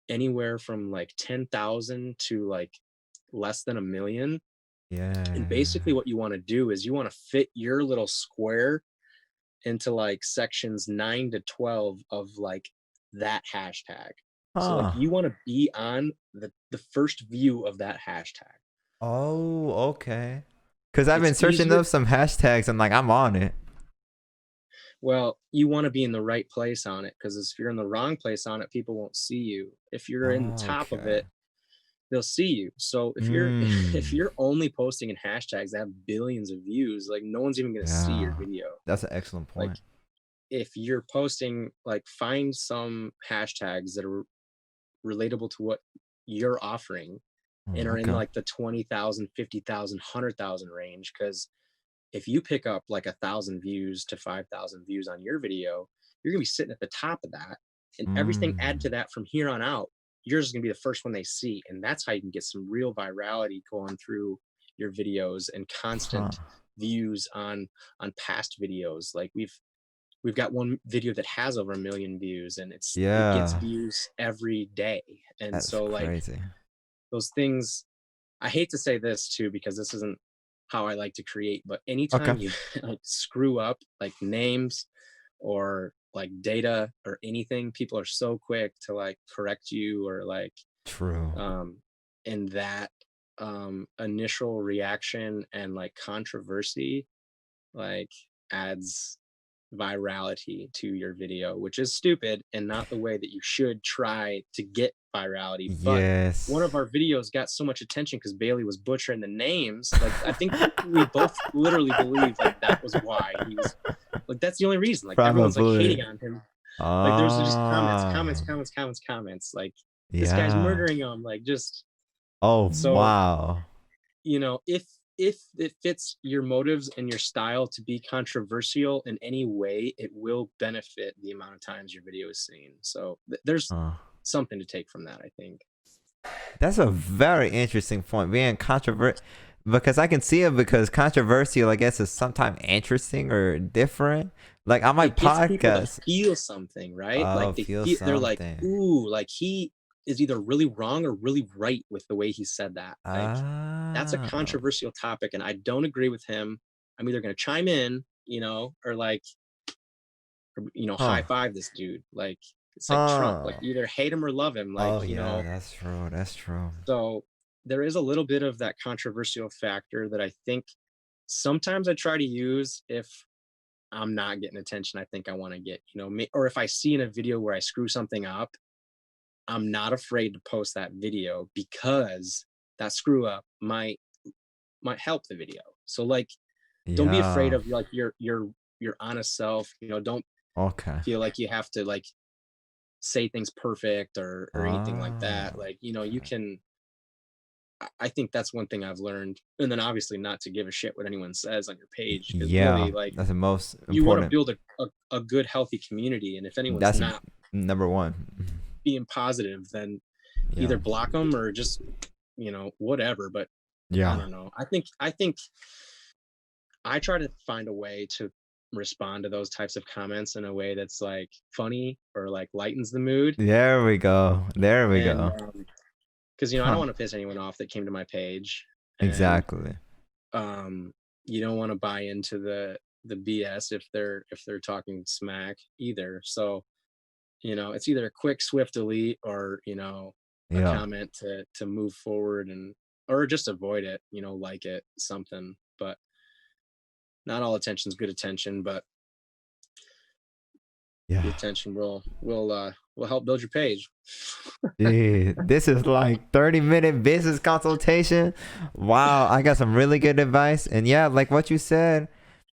anywhere from like 10,000 to like less than a million. And basically yeah. what you want to do is you want to fit your little square into like sections 9 to 12 of like that hashtag. So like Huh. you want to be on the first view of that hashtag. Oh, okay. Cause I've It's been searching easier. up some hashtags and like I'm on it. Well, you want to be in the right place on it, because if you're in the wrong place on it, people won't see you. If you're in the top of Okay. it, they'll see you. So if you're if Mm. you're only posting in hashtags that have billions of views, like no one's even going to see your Yeah. video. That's an excellent Like point. if you're posting, like find some hashtags that are relatable to what you're offering and are in Okay. like the 20,000, 50,000, 100,000 range. Because if you pick up like 1,000 views to 5,000 views on your video, you're gonna be sitting at the top of that. and everything add to Mm. that from here on out. Yours is going to be the first one they see, and that's how you can get some real virality going through your videos and Huh. constant views on past videos. Like we've got one video that has over 1 million views, and it gets Yeah. views every day. And That's so like crazy. those things, I hate to say this too because this isn't how I like to create, but Okay. anytime you like screw up like names or like data or anything, people are so quick to like correct you or like True. um and that initial reaction and like controversy like adds virality to your video, which is stupid and not the way that you should try to get virality. But one of Yes. our videos got so much attention because Bailey was butchering the names. Like I think we both literally believe like that was why he was like that's the only reason. Like everyone's like Probably. hating on him. Like there's just comments, comments, Ah. comments, comments, comments. Like this guy's Yeah. murdering him. Like just Oh, so wow. if it fits your motives and your style to be controversial in any way, it will benefit the amount of times your video is seen. So there's Uh, something to take from that, I think. that's a very interesting point. Being controversial, because I can see it because controversial, I guess, is sometimes interesting or different. Like on my It gets people to podcast, feel something, right? oh, Like feel they're like, something. ooh, like he is either really wrong or really right with the way he said that. Like that's a Ah. controversial topic and I don't agree with him. I'm either going to chime in, or like high Huh. five this dude. Like it's like Trump. Like Huh. you either hate him or love him. Like, Oh yeah, that's true. That's true. so there is a little bit of that controversial factor that I think sometimes I try to use if I'm not getting attention I think I want to get, or if I see in a video where I screw something up, I'm not afraid to post that video because that screw up might help the video. So like don't be afraid Yeah. of like your honest self, don't Okay. feel like you have to like say things perfect or anything like that. Ah. Like, you Okay. can I think that's one thing I've learned. And then obviously not to give a shit what anyone says on your page because Yeah, really like that's the most you want to important. build a good healthy community and if anyone's That's not number one. being positive then either Yeah. block them or just whatever. But I Yeah. don't know, I think I try to find a way to respond to those types of comments in a way that's like funny or like lightens the mood. There we go. There we And go. because I don't Huh. want to piss anyone off that came to my page. And Exactly. um you don't want to buy into the BS if they're talking smack either. So it's either a quick swift delete or a Yeah. comment to move forward and or just avoid it, like it something. But not all attention is good attention, but the Yeah. attention will help build your page. Dude, this is like 30-minute business consultation. Wow, I got some really good advice. And yeah, like what you said,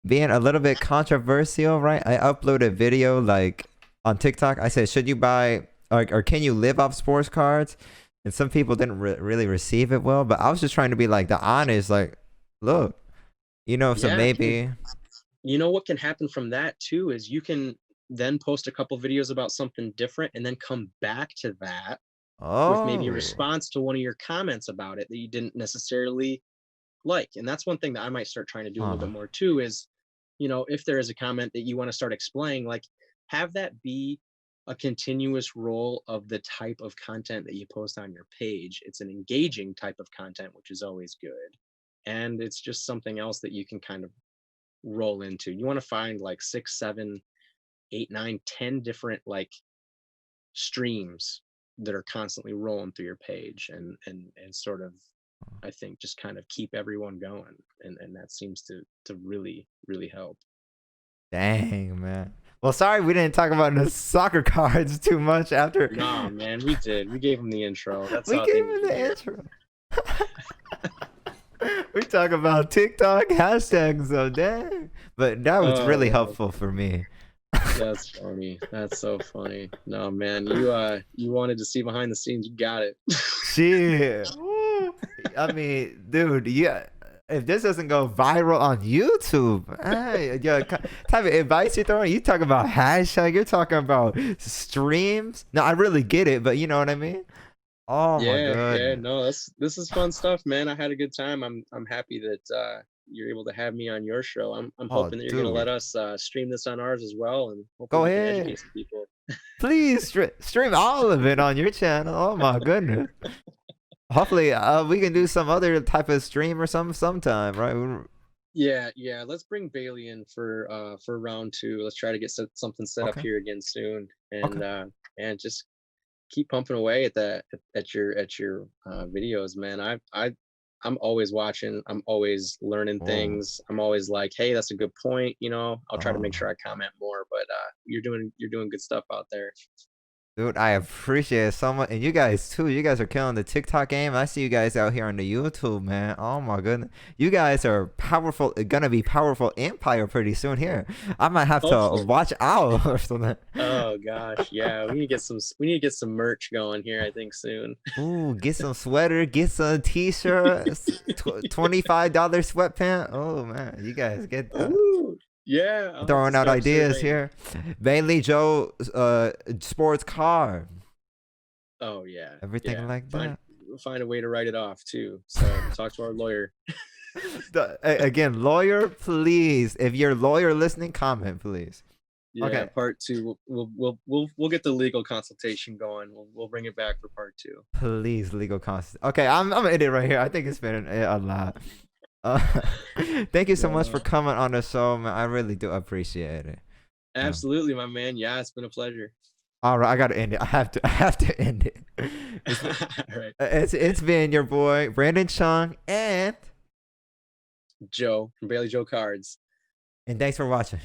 being a little bit controversial, right? I uploaded a video like on TikTok. I said, should you buy or can you live off sports cards? And some people didn't really receive it well, but I was just trying to be like the honest, like, look, so Yeah, dude. maybe. What can happen from that too is you can then post a couple videos about something different and then come back to that with maybe a Oh, response to one of your comments about it that you didn't necessarily like. And that's one thing that I might start trying to do a little huh. bit more too is, if there is a comment that you want to start explaining, like have that be a continuous role of the type of content that you post on your page. It's an engaging type of content, which is always good. And it's just something else that you can kind of roll into. You want to find like 6, 7, 8, 9, 10 different like streams that are constantly rolling through your page and sort of I think just kind of keep everyone going and that seems to really really help. Dang, man. Well, sorry we didn't talk about the soccer cards too much after Nah, man, we gave him the intro. That's we all gave they him need to the hear. intro. We talk about TikTok hashtags, so dang. But that was really Oh, helpful for me. that's funny. That's so funny. No, man, you wanted to see behind the scenes, you got it. Shit. Woo. I mean, dude, yeah. If this doesn't go viral on YouTube, hey, yo, type of advice you're throwing, you talking about hashtag, you're talking about streams. No, I really get it, but you know what I mean? Oh my Yeah, goodness. no, this is fun stuff, man. I had a good time. I'm happy that you're able to have me on your show. I'm Oh, hoping that you're gonna let dude. us stream this on ours as well, and hopefully Go we can ahead. educate some people. Please stream all of it on your channel. Oh my goodness. Hopefully, we can do some other type of stream or something sometime, right? Yeah. Let's bring Bailey in for round two. Let's try to get something set up Okay. here again soon, Okay. and just keep pumping away at that at your videos, man. I'm always watching. I'm always learning Oh. things. I'm always like, hey, that's a good point. I'll try to make Oh. sure I comment more. But you're doing good stuff out there. Dude, I appreciate it so much. And you guys too. You guys are killing the TikTok game. I see you guys out here on the YouTube, man. Oh my goodness. You guys are powerful, gonna be powerful empire pretty soon here. I might have to Hopefully. watch out or something. Oh gosh, yeah. We need to get some merch going here. I think soon. Ooh, get some sweater, get some t-shirts, $25 sweatpant. Oh man, you guys get that. Ooh, yeah. I'll have to Throwing out start ideas surveying. here. Bailey Joe, sports card, Oh yeah, everything yeah. like Find that. find a way to write it off too. So talk to our lawyer. Again, lawyer, please. If you're a lawyer listening, comment, please. Yeah, Okay, part two. We'll get the legal consultation going. We'll bring it back for part two. please, legal constant. Okay, I'm gonna end it right here. I think it's been a lot. Uh, thank you so much for No, coming on the show, man. I really do appreciate it. Yeah. absolutely, my man. Yeah, it's been a pleasure. All right, I gotta end it. I have to end it. All right, It's been your boy Brandon Chung, and Joe from Bailey Joe Cards. thanks for watching.